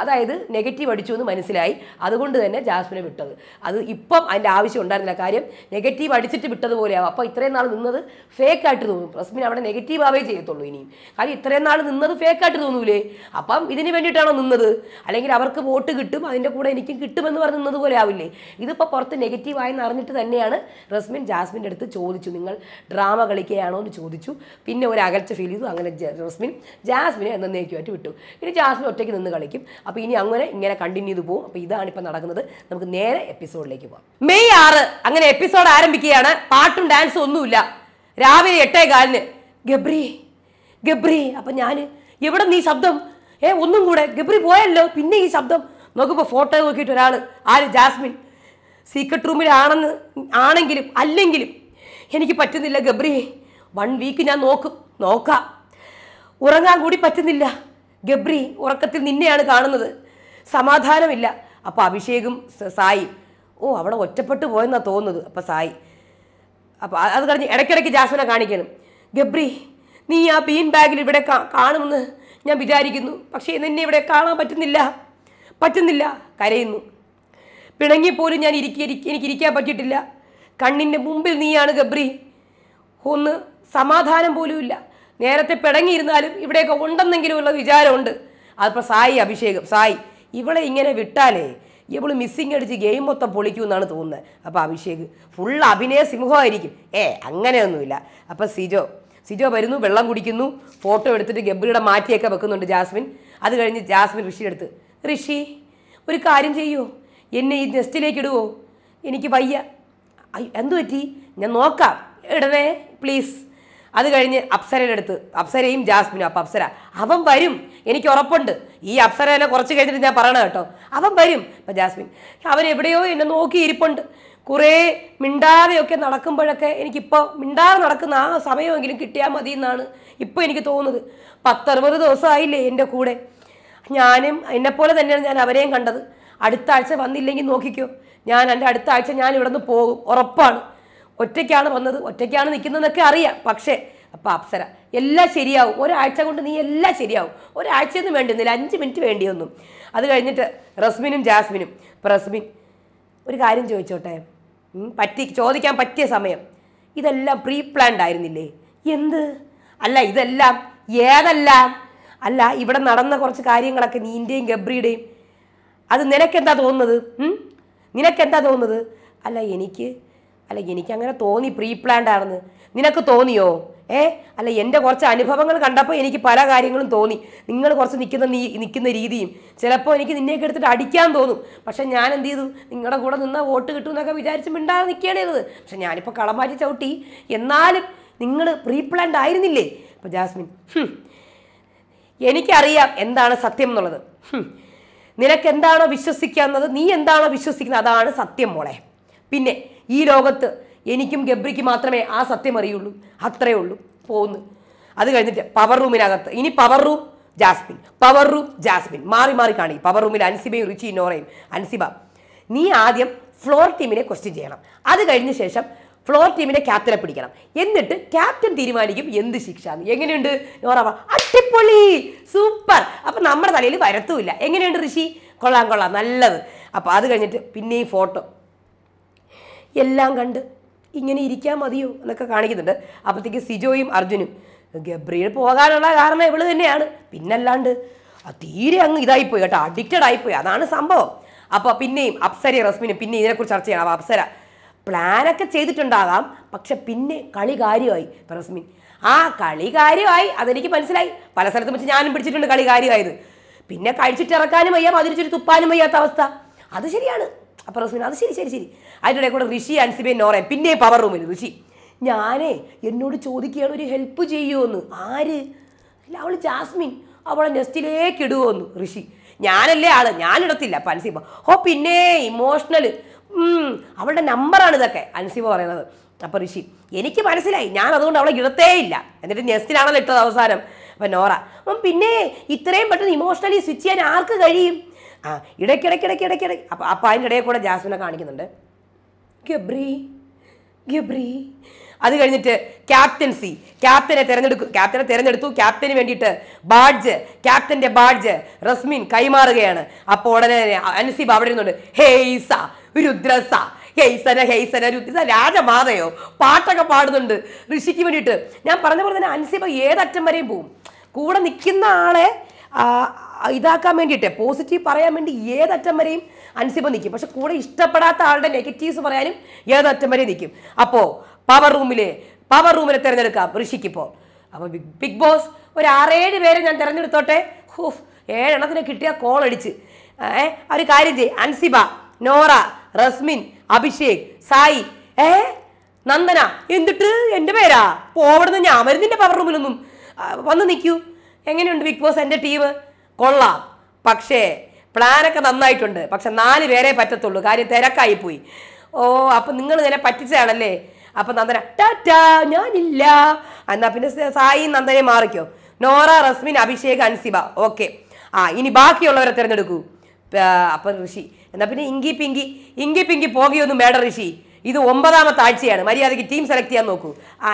അതായത് നെഗറ്റീവ് അടിച്ചു എന്ന് മനസ്സിലായി. അതുകൊണ്ട് തന്നെ ജാസ്മിനെ വിട്ടത്. അത് ഇപ്പം അതിൻ്റെ ആവശ്യം ഉണ്ടായിരുന്നില്ല. കാര്യം നെഗറ്റീവ് അടിച്ചിട്ട് വിട്ടതുപോലെയാവും. അപ്പോൾ ഇത്രയും നാൾ നിന്നത് ഫേക്കായിട്ട് തോന്നും. റസ്മിൻ അവിടെ നെഗറ്റീവ് ആവേ ചെയ്യത്തുള്ളൂ ഇനിയും. കാര്യം ഇത്രയും നാൾ നിന്നത് ഫേക്കായിട്ട് തോന്നൂലേ? അപ്പം ഇതിന് വേണ്ടിയിട്ടാണോ നിന്നത്? അല്ലെങ്കിൽ അവർക്ക് വോട്ട് കിട്ടും, അതിൻ്റെ കൂടെ എനിക്കും കിട്ടുമെന്ന് പറഞ്ഞ് നിന്നത് പോലെ ആവില്ലേ? ഇതിപ്പോൾ പുറത്ത് നെഗറ്റീവ് ആയെന്ന് അറിഞ്ഞിട്ട് തന്നെയാണ് റസ്മിൻ ജാസ്മിൻ്റെ അടുത്ത് ചോദിച്ചു, നിങ്ങൾ ഡ്രാമ കളിക്കുകയാണോ എന്ന് ചോദിച്ചു. പിന്നെ ഒരു അകൽച്ച ഫീൽ ചെയ്തു. അങ്ങനെ റസ്മിൻ ജാസ്മിനെ എന്നേക്കുമായിട്ട് വിട്ടു. ഇനി ജാസ്മിൻ ഒറ്റയ്ക്ക് നിന്ന് കളിക്കും. അപ്പോൾ ഇനി ഇങ്ങനെ കണ്ടിന്യൂ ചെയ്ത് പോകും. അപ്പോൾ ഇതാണ് ഇപ്പം നടക്കുന്നത്. നമുക്ക് നേരെ എപ്പിസോഡിലേക്ക് പോകാം. മെയ് 6 അങ്ങനെ എപ്പിസോഡ് ആരംഭിക്കുകയാണ്. പാട്ടും ഡാൻസും ഒന്നുമില്ല. രാവിലെ 8:15 ഗബ്രി. അപ്പം ഞാൻ എവിടെ നീ ശബ്ദം? ഒന്നും കൂടെ ഗബ്രി പോയല്ലോ, പിന്നെ ഈ ശബ്ദം നോക്കുമ്പോൾ ഫോട്ടോ നോക്കിയിട്ട് ഒരാൾ, ആര്? ജാസ്മിൻ. സീക്രട്ട് റൂമിലാണെങ്കിലും അല്ലെങ്കിലും എനിക്ക് പറ്റുന്നില്ല ഗബ്രി. 1 വീക്ക് ഞാൻ നോക്കാം, ഉറങ്ങാൻ കൂടി പറ്റുന്നില്ല ഗബ്രി. ഉറക്കത്തിൽ നിന്നെയാണ് കാണുന്നത്, സമാധാനമില്ല. അപ്പോൾ അഭിഷേകും സായി അവിടെ ഒറ്റപ്പെട്ടു പോയെന്നാണ് തോന്നുന്നത്. അപ്പോൾ സായി അപ്പോൾ അത് കഴിഞ്ഞ് ഇടയ്ക്കിടയ്ക്ക് ജാസ്മിനെ കാണിക്കണം. ഗബ്രി, നീ ആ ബീൻ ബാഗിൽ ഇവിടെ കാണുമെന്ന് ഞാൻ വിചാരിക്കുന്നു, പക്ഷേ നിന്നെ ഇവിടെ കാണാൻ പറ്റുന്നില്ല. കരയുന്നു. പിണങ്ങിപ്പോലും ഞാൻ എനിക്കിരിക്കാൻ പറ്റിയിട്ടില്ല. കണ്ണിൻ്റെ മുമ്പിൽ നീയാണ് ഗബ്രി. ഒന്ന് സമാധാനം പോലും ഇല്ല. നേരത്തെ പിണങ്ങിയിരുന്നാലും ഇവിടെയൊക്കെ ഉണ്ടെന്നെങ്കിലും ഉള്ള വിചാരമുണ്ട്. അതിപ്പോൾ സായി ഇവളെ ഇങ്ങനെ വിട്ടാലേ ഇവള് മിസ്സിങ് അടിച്ച് ഗെയിം മൊത്തം പൊളിക്കുമെന്നാണ് തോന്നുന്നത്. അപ്പോൾ അഭിഷേക് ഫുൾ അഭിനയ സിംഹമായിരിക്കും. അങ്ങനെയൊന്നുമില്ല. അപ്പോൾ സിജോ വരുന്നു, വെള്ളം കുടിക്കുന്നു, ഫോട്ടോ എടുത്തിട്ട് ഗബ്രിയുടെ മാറ്റിയൊക്കെ വെക്കുന്നുണ്ട് ജാസ്മിൻ. അത് കഴിഞ്ഞ് ജാസ്മിൻ ഋഷിയുടെ ഋഷി ഒരു കാര്യം ചെയ്യുമോ, എന്നെ ഈ നെസ്റ്റിലേക്ക് ഇടുവോ? എനിക്ക് വയ്യ. എന്തു പറ്റി? ഞാൻ നോക്കാം, ഇടണേ പ്ലീസ്. അത് കഴിഞ്ഞ് അപ്സരയും ജാസ്മിനും. അപ്പം അപ്സര, അവൻ വരും, എനിക്ക് ഉറപ്പുണ്ട്. ഈ അപ്സരനെ കുറച്ച് കഴിഞ്ഞിട്ട് ഞാൻ പറയണം കേട്ടോ, അവൻ വരും. അപ്പം ജാസ്മിൻ, അവൻ എവിടെയോ എന്നെ നോക്കി ഇരിപ്പുണ്ട്. കുറേ മിണ്ടാതെയൊക്കെ നടക്കുമ്പോഴൊക്കെ എനിക്കിപ്പോൾ മിണ്ടാതെ നടക്കുന്ന ആ സമയമെങ്കിലും കിട്ടിയാൽ മതി എന്നാണ് ഇപ്പോൾ എനിക്ക് തോന്നുന്നത്. 10-60 ദിവസമായില്ലേ എൻ്റെ കൂടെ. ഞാനും എന്നെപ്പോലെ തന്നെയാണ് ഞാൻ അവരെയും കണ്ടത്. അടുത്ത ആഴ്ച വന്നില്ലെങ്കിൽ നോക്കിക്കോ, എൻ്റെ അടുത്ത ആഴ്ച ഞാൻ ഇവിടെ നിന്ന് പോകും, ഉറപ്പാണ്. ഒറ്റയ്ക്കാണ് വന്നത്, ഒറ്റയ്ക്കാണ് നിൽക്കുന്നതെന്നൊക്കെ അറിയാം. പക്ഷേ അപ്പം അപ്സര, എല്ലാം ശരിയാവും, ഒരാഴ്ച കൊണ്ട് നീ എല്ലാം ശരിയാവും. ഒരാഴ്ചയൊന്നും വേണ്ടിയൊന്നുമില്ല, 5 മിനിറ്റ് വേണ്ടിയൊന്നും. അത് കഴിഞ്ഞിട്ട് റസ്മിനും ജാസ്മിനും. അപ്പം റസ്മിൻ, ഒരു കാര്യം ചോദിച്ചോട്ടെ, ചോദിക്കാൻ പറ്റിയ സമയം. ഇതെല്ലാം പ്രീ പ്ലാൻഡ് ആയിരുന്നില്ലേ? എന്ത്? അല്ല ഇതെല്ലാം ഏതെല്ലാം? അല്ല ഇവിടെ നടന്ന കുറച്ച് കാര്യങ്ങളൊക്കെ നീൻ്റെയും ഗബ്രിയുടെയും, അത് നിനക്കെന്താ തോന്നുന്നത്? അല്ല എനിക്ക് അങ്ങനെ തോന്നി പ്രീ പ്ലാൻഡ് ആണെന്ന്. നിനക്ക് തോന്നിയോ? അല്ല എൻ്റെ കുറച്ച് അനുഭവങ്ങൾ കണ്ടപ്പോൾ എനിക്ക് പല കാര്യങ്ങളും തോന്നി. നിങ്ങൾ കുറച്ച് നിൽക്കുന്ന രീതിയും ചിലപ്പോൾ എനിക്ക് നിന്നെയൊക്കെ എടുത്തിട്ട് അടിക്കാൻ തോന്നും. പക്ഷെ ഞാൻ എന്ത് ചെയ്തു? നിങ്ങളുടെ കൂടെ നിന്നാൽ വോട്ട് കിട്ടും എന്നൊക്കെ വിചാരിച്ച് മിണ്ടാതെ നിൽക്കേണ്ടത്. പക്ഷെ ഞാനിപ്പോൾ കളം മാറ്റി ചവിട്ടി. എന്നാലും നിങ്ങൾ പ്രീ പ്ലാൻഡ് ആയിരുന്നില്ലേ? അപ്പോൾ ജാസ്മിൻ, എനിക്കറിയാം എന്താണ് സത്യം എന്നുള്ളത്. നിനക്ക് എന്താണോ വിശ്വസിക്കാവുന്നത്, നീ എന്താണോ വിശ്വസിക്കുന്നത്, അതാണ് സത്യം മോളെ. പിന്നെ ഈ ലോകത്ത് എനിക്കും ഗബ്രിക്ക് മാത്രമേ ആ സത്യം അറിയുള്ളൂ, അത്രയേ ഉള്ളൂ. പോകുന്നു. അത് കഴിഞ്ഞിട്ട് പവർ റൂമിനകത്ത് ഇനി പവർ റൂം ജാസ്മിൻ മാറി കാണി. പവർ റൂമിൽ അൻസിബയും റിച്ചി നോറയും. അൻസിബ, നീ ആദ്യം ഫ്ലോർ ടീമിനെ ക്വസ്റ്റ്യൻ ചെയ്യണം. അത് കഴിഞ്ഞ ശേഷം ഫ്ലോർ ടീമിനെ ക്യാപ്റ്റനെ പിടിക്കണം. എന്നിട്ട് ക്യാപ്റ്റൻ തീരുമാനിക്കും എന്ത് ശിക്ഷ. എങ്ങനെയുണ്ട് നോറ? അടിപൊളി, സൂപ്പർ. അപ്പം നമ്മുടെ തലയിൽ വരത്തുമില്ല. എങ്ങനെയുണ്ട് ഋഷി? കൊള്ളാം, നല്ലത്. അപ്പോൾ അത് കഴിഞ്ഞിട്ട് പിന്നെയും ഫോട്ടോ എല്ലാം കണ്ട് ഇങ്ങനെ ഇരിക്കാൻ മതിയോ എന്നൊക്കെ കാണിക്കുന്നുണ്ട്. അപ്പോഴത്തേക്ക് സിജോയും അർജുനും, ഗബ്രിയിൽ പോകാനുള്ള കാരണം ഇവള് തന്നെയാണ്, പിന്നല്ലാണ്ട് തീരെ അങ്ങ് ഇതായിപ്പോയി കേട്ടോ, അഡിക്റ്റഡ് ആയിപ്പോയി, അതാണ് സംഭവം. അപ്പോൾ പിന്നെയും അപ്സരയും റസ്മിനും പിന്നെ ഇതിനെക്കുറിച്ച് ചർച്ച ചെയ്യണം. അപ്പോൾ അപ്സര പ്ലാനൊക്കെ ചെയ്തിട്ടുണ്ടാകാം, പക്ഷെ പിന്നെ കളി കാര്യമായി. ഇപ്പം റസ്മിൻ, ആ കളി കാര്യമായി, അതെനിക്ക് മനസ്സിലായി. പല സ്ഥലത്തും വെച്ച് ഞാനും പിടിച്ചിട്ടുണ്ട് കളി കാര്യമായത്. പിന്നെ കഴിച്ചിട്ടിറക്കാനും വയ്യ, അതിരിച്ചിട്ട് തുപ്പാനും വയ്യാത്ത അവസ്ഥ. അത് ശരിയാണ്. അപ്പോൾ റസ്മിൻ അത് ശരി ശരി ശരി. അതിൻ്റെ ഇടയിൽ കൂടെ ഋഷി, അൻസിബയും നോറയും, പിന്നെ പവർ റൂമിൽ ഋഷി ഞാനേ എന്നോട് ചോദിക്കുകയാണ് ഒരു ഹെൽപ്പ് ചെയ്യുമോന്ന്. ആര്? അല്ല അവൾ ജാസ്മിൻ, അവളെ നെസ്റ്റിലേക്ക് ഇടുമോന്ന് ഋഷി. ഞാനല്ലേ ആള്, ഞാനിടത്തില്ല. അപ്പം അൻസിബ പിന്നെ ഇമോഷണൽ, അവളുടെ നമ്പറാണ് ഇതൊക്കെ അൻസിബ പറയുന്നത്. അപ്പം ഋഷി എനിക്ക് മനസ്സിലായി, ഞാൻ അതുകൊണ്ട് അവളെ ഇടത്തേ ഇല്ല. എന്നിട്ട് നെസ്റ്റിലാണല്ലോ ഇട്ടത് അവസാനം. അപ്പം നോറ പിന്നെ ഇത്രയും പെട്ടെന്ന് ഇമോഷണലി സ്വിച്ച് ചെയ്യാൻ ആർക്ക് കഴിയും? ഇടയ്ക്കിടയ്ക്ക് അപ്പം അതിൻ്റെ ഇടയിൽ കൂടെ ജാസ്മിനെ കാണിക്കുന്നുണ്ട്. ഗബ്രി ഗബ്രി. അത് കഴിഞ്ഞിട്ട് ക്യാപ്റ്റനെ തിരഞ്ഞെടുത്തു. ക്യാപ്റ്റന് വേണ്ടിയിട്ട് ക്യാപ്റ്റന്റെ ബാഡ്ജ് റസ്മിൻ കൈമാറുകയാണ്. അപ്പോൾ ഉടനെ അൻസിബ അവിടെ ഇരുന്നുണ്ട്. ഹെയ്സ രുദ്രസ ഹെയ്സന രുദ്രസ രാജമാതയോ പാട്ടൊക്കെ പാടുന്നുണ്ട് ഋഷിക്ക് വേണ്ടിയിട്ട്. ഞാൻ പറഞ്ഞ പോലെ തന്നെ അൻസിബ ഏതറ്റം വരെയും പോവും. കൂടെ നിൽക്കുന്ന ആളെ ഇതാക്കാൻ വേണ്ടിയിട്ട്, പോസിറ്റീവ് പറയാൻ വേണ്ടി ഏതറ്റം വരെയും അൻസിബ നിൽക്കും. പക്ഷെ കൂടെ ഇഷ്ടപ്പെടാത്ത ആളുടെ നെഗറ്റീവ്സ് പറയാനും ഏതറ്റം വരെ നിൽക്കും. അപ്പോൾ പവർ റൂമിലെ തിരഞ്ഞെടുക്കാം ഋഷിക്കിപ്പോൾ. അപ്പോൾ ബിഗ് ബോസ് ഒരു 6-7 പേരെ ഞാൻ തിരഞ്ഞെടുത്തോട്ടെ. 7 എണ്ണത്തിന് കിട്ടിയ കോൾ അടിച്ച്. ഒരു കാര്യം ചെയ്യും, അൻസിബ, നോറ, റസ്മിൻ, അഭിഷേക്, സായി, നന്ദന, എന്നിട്ട് എൻ്റെ പേരാ പോവിടുന്ന്. ഞാൻ വരുന്നിൻ്റെ പവർ റൂമിലൊന്നും. വന്ന് നിൽക്കൂ. എങ്ങനെയുണ്ട് ബിഗ് ബോസ്? എൻ്റെ ടീം കൊള്ളാം, പക്ഷേ പ്ലാനൊക്കെ നന്നായിട്ടുണ്ട്. പക്ഷെ 4 പേരെ പറ്റത്തുള്ളൂ, കാര്യം തിരക്കായിപ്പോയി. അപ്പം നിങ്ങൾ ഇതിനെ പറ്റിച്ചതാണല്ലേ. അപ്പം നന്ദന ടാറ്റാ ഞാനില്ല. എന്നാൽ പിന്നെ സായി നന്ദനെ മാറിക്കോ. നോറ, റസ്മിൻ, അഭിഷേക്, അൻസിബ. ഓക്കെ, ഇനി ബാക്കിയുള്ളവരെ തിരഞ്ഞെടുക്കൂ. അപ്പം ഋഷി എന്നാൽ പിന്നെ ഇങ്കി പിങ്കി പോകുകയൊന്നും വേണ്ട ഋഷി. ഇത് 9ാമത്തെ ആഴ്ചയാണ്, മര്യാദയ്ക്ക് ടീം സെലക്ട് ചെയ്യാൻ നോക്കൂ.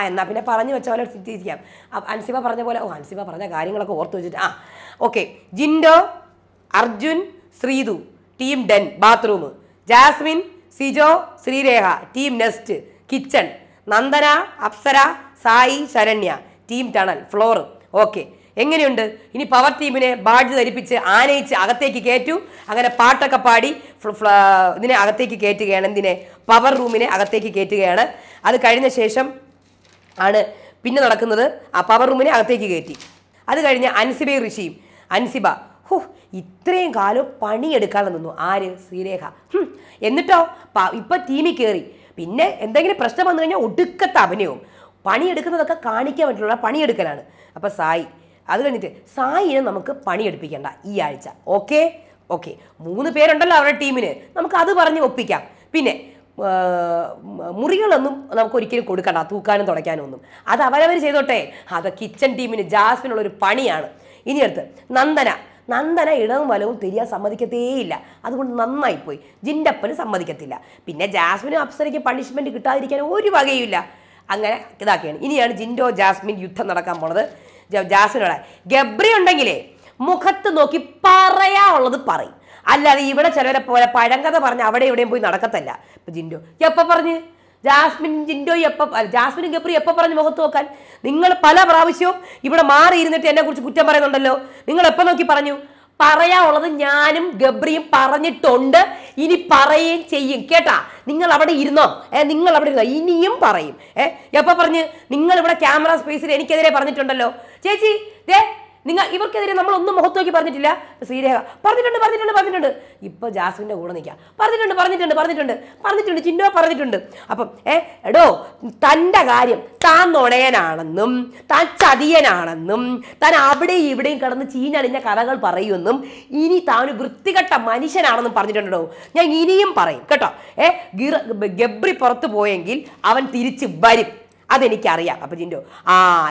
എന്നാൽ പിന്നെ പറഞ്ഞു വെച്ച പോലെ തിരിക്കാം. അൻസിബ പറഞ്ഞ പോലെ അൻസിബ പറഞ്ഞ കാര്യങ്ങളൊക്കെ ഓർത്ത് വെച്ചിട്ട് okay. Jinto, Arjun, Sreethu team den bathroom. Jasmin, Sijo, Sreerekha team nest kitchen. Nandana, Apsara, Sai, Saranya team tunnel floor. Okay, എങ്ങനെയുണ്ട്? ഇനി പവർ ടീമിനെ ബാഡ്ജ് ധരിപ്പിച്ച് ആനയിച്ച് അകത്തേക്ക് കയറ്റു. അങ്ങനെ പാട്ടൊക്കെ പാടി ഇതിനെ അകത്തേക്ക് കയറ്റുകയാണ്. എന്തിനെ? പവർ റൂമിനെ അകത്തേക്ക് കയറ്റുകയാണ്. അത് കഴിഞ്ഞ ശേഷം ആണ് പിന്നെ നടക്കുന്നത്. ആ പവർ റൂമിനെ അകത്തേക്ക് കയറ്റി. അത് കഴിഞ്ഞ് അൻസിബയും ഋഷിയും. അൻസിബ ഇത്രയും കാലം പണിയെടുക്കാതെ നിന്നു. ആര്? ശ്രീരേഖ. എന്നിട്ടോ ഇപ്പം ടീമിൽ കയറി. പിന്നെ എന്തെങ്കിലും പ്രശ്നം വന്നു കഴിഞ്ഞാൽ ഒടുക്കത്തെ അഭിനയവും. പണിയെടുക്കുന്നതൊക്കെ കാണിക്കാൻ പറ്റുള്ള പണിയെടുക്കലാണ്. അപ്പം സായി. അത് കഴിഞ്ഞിട്ട് സായിനെ നമുക്ക് പണിയെടുപ്പിക്കേണ്ട ഈ ആഴ്ച. ഓക്കെ 3 പേരുണ്ടല്ലോ അവരുടെ ടീമിന്, നമുക്ക് അത് പറഞ്ഞ് ഒപ്പിക്കാം. പിന്നെ മുറികളൊന്നും നമുക്ക് ഒരിക്കലും കൊടുക്കണ്ട, തൂക്കാനും തുടയ്ക്കാനും ഒന്നും. അത് അവരവർ ചെയ്തോട്ടെ. അത് കിച്ചൺ ടീമിന് ജാസ്മിനുള്ളൊരു പണിയാണ്. ഇനി അടുത്ത് നന്ദന ഇടവും വലവും തിരിയാൻ സമ്മതിക്കത്തേയില്ല. അതുകൊണ്ട് നന്നായിപ്പോയി. ജിൻഡപ്പന് സമ്മതിക്കത്തില്ല. പിന്നെ ജാസ്മിനും അപ്സരയ്ക്ക് പണിഷ്മെൻറ്റ് കിട്ടാതിരിക്കാൻ ഒരു വകയുമില്ല. അങ്ങനെ ഇതാക്കിയാണ്. ഇനിയാണ് ജിൻഡോ ജാസ്മിൻ യുദ്ധം നടക്കാൻ പോണത്. ജാസ്മിനോടെ ഗബ്രി ഉണ്ടെങ്കിലേ മുഖത്ത് നോക്കി പറയാനുള്ളത് പറയും. അല്ലാതെ ഇവിടെ ചിലവരെ പോലെ പഴങ്കഥ പറഞ്ഞ് അവിടെ എവിടെയും പോയി നടക്കത്തല്ല. ഇപ്പം ജിൻഡോ എപ്പോൾ പറഞ്ഞ് ജാസ്മിനും ഗബ്രി എപ്പോൾ പറഞ്ഞ് മുഖത്ത് നോക്കാൻ? നിങ്ങൾ പല പ്രാവശ്യവും ഇവിടെ മാറിയിരുന്നിട്ട് എന്നെക്കുറിച്ച് കുറ്റം പറയുന്നുണ്ടല്ലോ. നിങ്ങൾ എപ്പോൾ നോക്കി പറഞ്ഞു? പറയാനുള്ളത് ഞാനും ഗബ്രിയും പറഞ്ഞിട്ടുണ്ട്, ഇനി പറയുകയും ചെയ്യും. കേട്ടാ? നിങ്ങൾ അവിടെ ഇരുന്നോ? നിങ്ങൾ അവിടെ ഇരുന്നോ? ഇനിയും പറയും. എപ്പോൾ പറഞ്ഞ്? നിങ്ങൾ ഇവിടെ ക്യാമറ സ്പേസിൽ എനിക്കെതിരെ പറഞ്ഞിട്ടുണ്ടല്ലോ. ചേച്ചി ഇവർക്കെതിരെ നമ്മളൊന്നും മുഖത്ത് നോക്കി പറഞ്ഞിട്ടില്ല. ശ്രീരേഖ പറഞ്ഞിട്ടുണ്ട്. ഇപ്പൊ ജാസ്മിന്റെ കൂടെ നിൽക്കാം. പറഞ്ഞിട്ടുണ്ട് ചിന്നോ പറഞ്ഞിട്ടുണ്ട്. അപ്പം എടോ, തൻ്റെ കാര്യം താൻ നുണയനാണെന്നും താൻ ചതിയനാണെന്നും താൻ അവിടെയും ഇവിടെയും കിടന്ന് ചീഞ്ഞളിഞ്ഞ കഥകൾ പറയുമെന്നും ഇനി താൻ ഒരു വൃത്തികെട്ട മനുഷ്യനാണെന്നും പറഞ്ഞിട്ടുണ്ടോ. ഞാൻ ഇനിയും പറയും കേട്ടോ. ഗബ്രി പുറത്തു പോയെങ്കിൽ അവൻ തിരിച്ച് വരും, അതെനിക്കറിയാം. അപ്പം ജിൻഡോ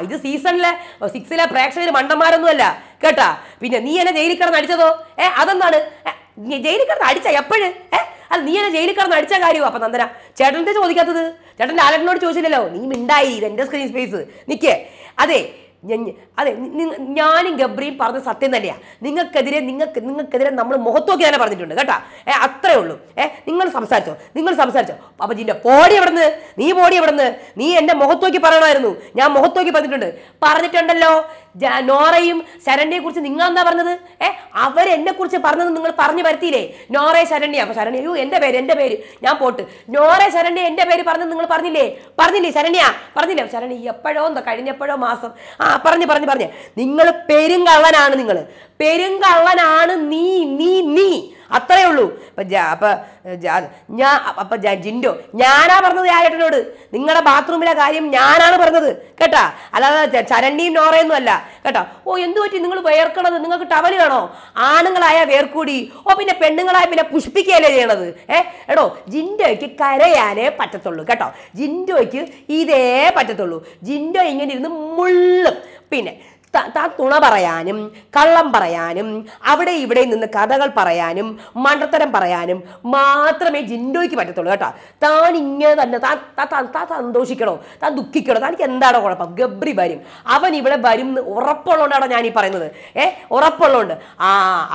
ഇത് സീസണിലെ 6 പ്രേക്ഷകർ മണ്ടന്മാരൊന്നുമല്ല കേട്ടാ. പിന്നെ നീ എന്നെ ജയിലിൽ കിടന്ന് അടിച്ചതോ? അതെന്താണ് ജയിലിൽ കിടന്ന് അടിച്ച? എപ്പോഴും അത് നീ എന്നെ ജയിലിൽ കിടന്ന് അടിച്ച കാര്യമോ? അപ്പം നന്ദന ചേട്ടൻ്റെ ചോദിക്കാത്തത്? ചേട്ടൻ്റെ ആലനോട് ചോദിച്ചില്ലല്ലോ. നീ മിണ്ടായി, ഇത് എൻ്റെ സ്ക്രീൻ സ്പേസ് നിൽക്കേ. അതെ ഞാനും ഗബ്രിയും പറഞ്ഞ സത്യം തന്നെയാണ്. നിങ്ങൾക്കെതിരെ നമ്മൾ മുഖത്തോക്കി തന്നെ പറഞ്ഞിട്ടുണ്ട് കേട്ടാ. അത്രേ ഉള്ളൂ. നിങ്ങൾ സംസാരിച്ചോ. അപ്പം ജിൻ്റെ പോടി എവിടുന്ന്? നീ എൻ്റെ മുഖത്തോക്കി പറയണമായിരുന്നു. ഞാൻ മുഖത്തോക്കി പറഞ്ഞിട്ടുണ്ടല്ലോ. നോറയും ശരണ്യയെ കുറിച്ച് നിങ്ങൾ എന്താ പറഞ്ഞത്? അവരെന്നെ കുറിച്ച് പറഞ്ഞത് നിങ്ങൾ പറഞ്ഞു വരുത്തിയില്ലേ? നോറയെ ശരണ്യ, അപ്പൊ ശരണ്യ അയ്യോ എൻ്റെ പേര് ഞാൻ പോട്ട്. നോറ ശരണ്യ എൻ്റെ പേര് പറഞ്ഞത് നിങ്ങൾ പറഞ്ഞില്ലേ? ശരണ്യ പറഞ്ഞില്ലേ? ശരണ്യ എപ്പോഴോ കഴിഞ്ഞപ്പോഴോ മാസം പറഞ്ഞു. നിങ്ങൾ പെരുങ്കള്ളനാണ് നീ അത്രേ ഉള്ളൂ. ജിൻഡോ ഞാനാ പറഞ്ഞത് യാഗേട്ടനോട്, നിങ്ങളുടെ ബാത്റൂമിലെ കാര്യം ഞാനാണ് പറഞ്ഞത് കേട്ടാ, അല്ലാതെ ശരണ്യയും നോറയൊന്നും അല്ല കേട്ടോ. എന്തു പറ്റി നിങ്ങൾ വേർക്കണത്? നിങ്ങൾക്ക് ടവല് വേണോ? ആണുങ്ങളായ വേർക്കൂടി, പിന്നെ പെണ്ണുങ്ങളായ പിന്നെ പുഷ്പിക്കുകയല്ലേ ചെയ്യണത്? എടോ ജിൻഡോയ്ക്ക് കരയാനേ പറ്റത്തുള്ളൂ കേട്ടോ, ജിൻഡോയ്ക്ക് ഇതേ പറ്റത്തുള്ളൂ. ജിൻഡോ ഇങ്ങനെ ഇരുന്ന് മുള്ളും. പിന്നെ തുണ പറയാനും കള്ളം പറയാനും അവിടെ ഇവിടെ നിന്ന് കഥകൾ പറയാനും മണ്ടത്തരം പറയാനും മാത്രമേ ജിൻഡോയ്ക്ക് പറ്റത്തുള്ളൂ കേട്ടോ. താൻ ഇങ്ങനെ തന്നെ താൻ സന്തോഷിക്കണോ, താൻ ദുഃഖിക്കണോ? തനിക്ക് എന്താണോ കുഴപ്പം? ഗബ്രി വരും, അവൻ ഇവിടെ വരും ഉറപ്പുള്ളതുകൊണ്ടാണോ ഞാൻ ഈ പറയുന്നത്? ഉറപ്പുള്ളതുകൊണ്ട്.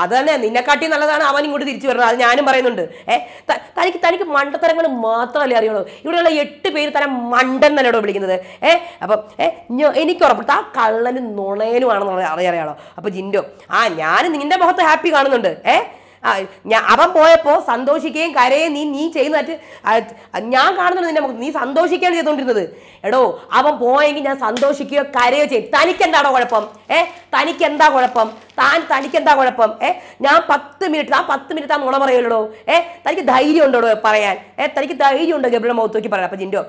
അത് തന്നെ, നിന്നെക്കാട്ടി നല്ലതാണ് അവൻ ഇങ്ങോട്ട് തിരിച്ചു വരുന്നത്. അത് ഞാനും പറയുന്നുണ്ട്. തനിക്ക് മണ്ടത്തരങ്ങൾ മാത്രമല്ലേ അറിയുള്ളൂ. ഇവിടെയുള്ള 8 പേര് തരം മണ്ടൻ തന്നെയാണോ വിളിക്കുന്നത്? അപ്പം എനിക്ക് ഉറപ്പിട്ട് ആ കള്ളന് നുണയനുമാണെന്നുള്ളത് അറിയാലോ. അപ്പൊ ജിൻഡോ ഞാൻ നിന്റെ മുഖത്ത് ഹാപ്പി കാണുന്നുണ്ട്. അവൻ പോയപ്പോ സന്തോഷിക്കുകയും കരയുകയും നീ ചെയ്യുന്നതായിട്ട് ഞാൻ കാണുന്നുണ്ട് നിന്റെ മുഖത്ത്. നീ സന്തോഷിക്കുകയാണ് ചെയ്തോണ്ടിരുന്നത്. എടോ അവൻ പോയെങ്കിൽ ഞാൻ സന്തോഷിക്കുകയോ കരയോ ചെയ്യും. തനിക്കെന്താണോ കുഴപ്പം? തനിക്കെന്താ കുഴപ്പം? തനിക്കെന്താ കുഴപ്പം? ഞാൻ 10 മിനിറ്റ് നുണ പറയുമല്ലോ. തനിക്ക് ധൈര്യം ഉണ്ടോ പറയാൻ? തനിക്ക് ധൈര്യം ഉണ്ടോ ഗബ്രിയുടെ മുഖത്ത് നോക്കി പറയാം? അപ്പൊ ജിൻഡോ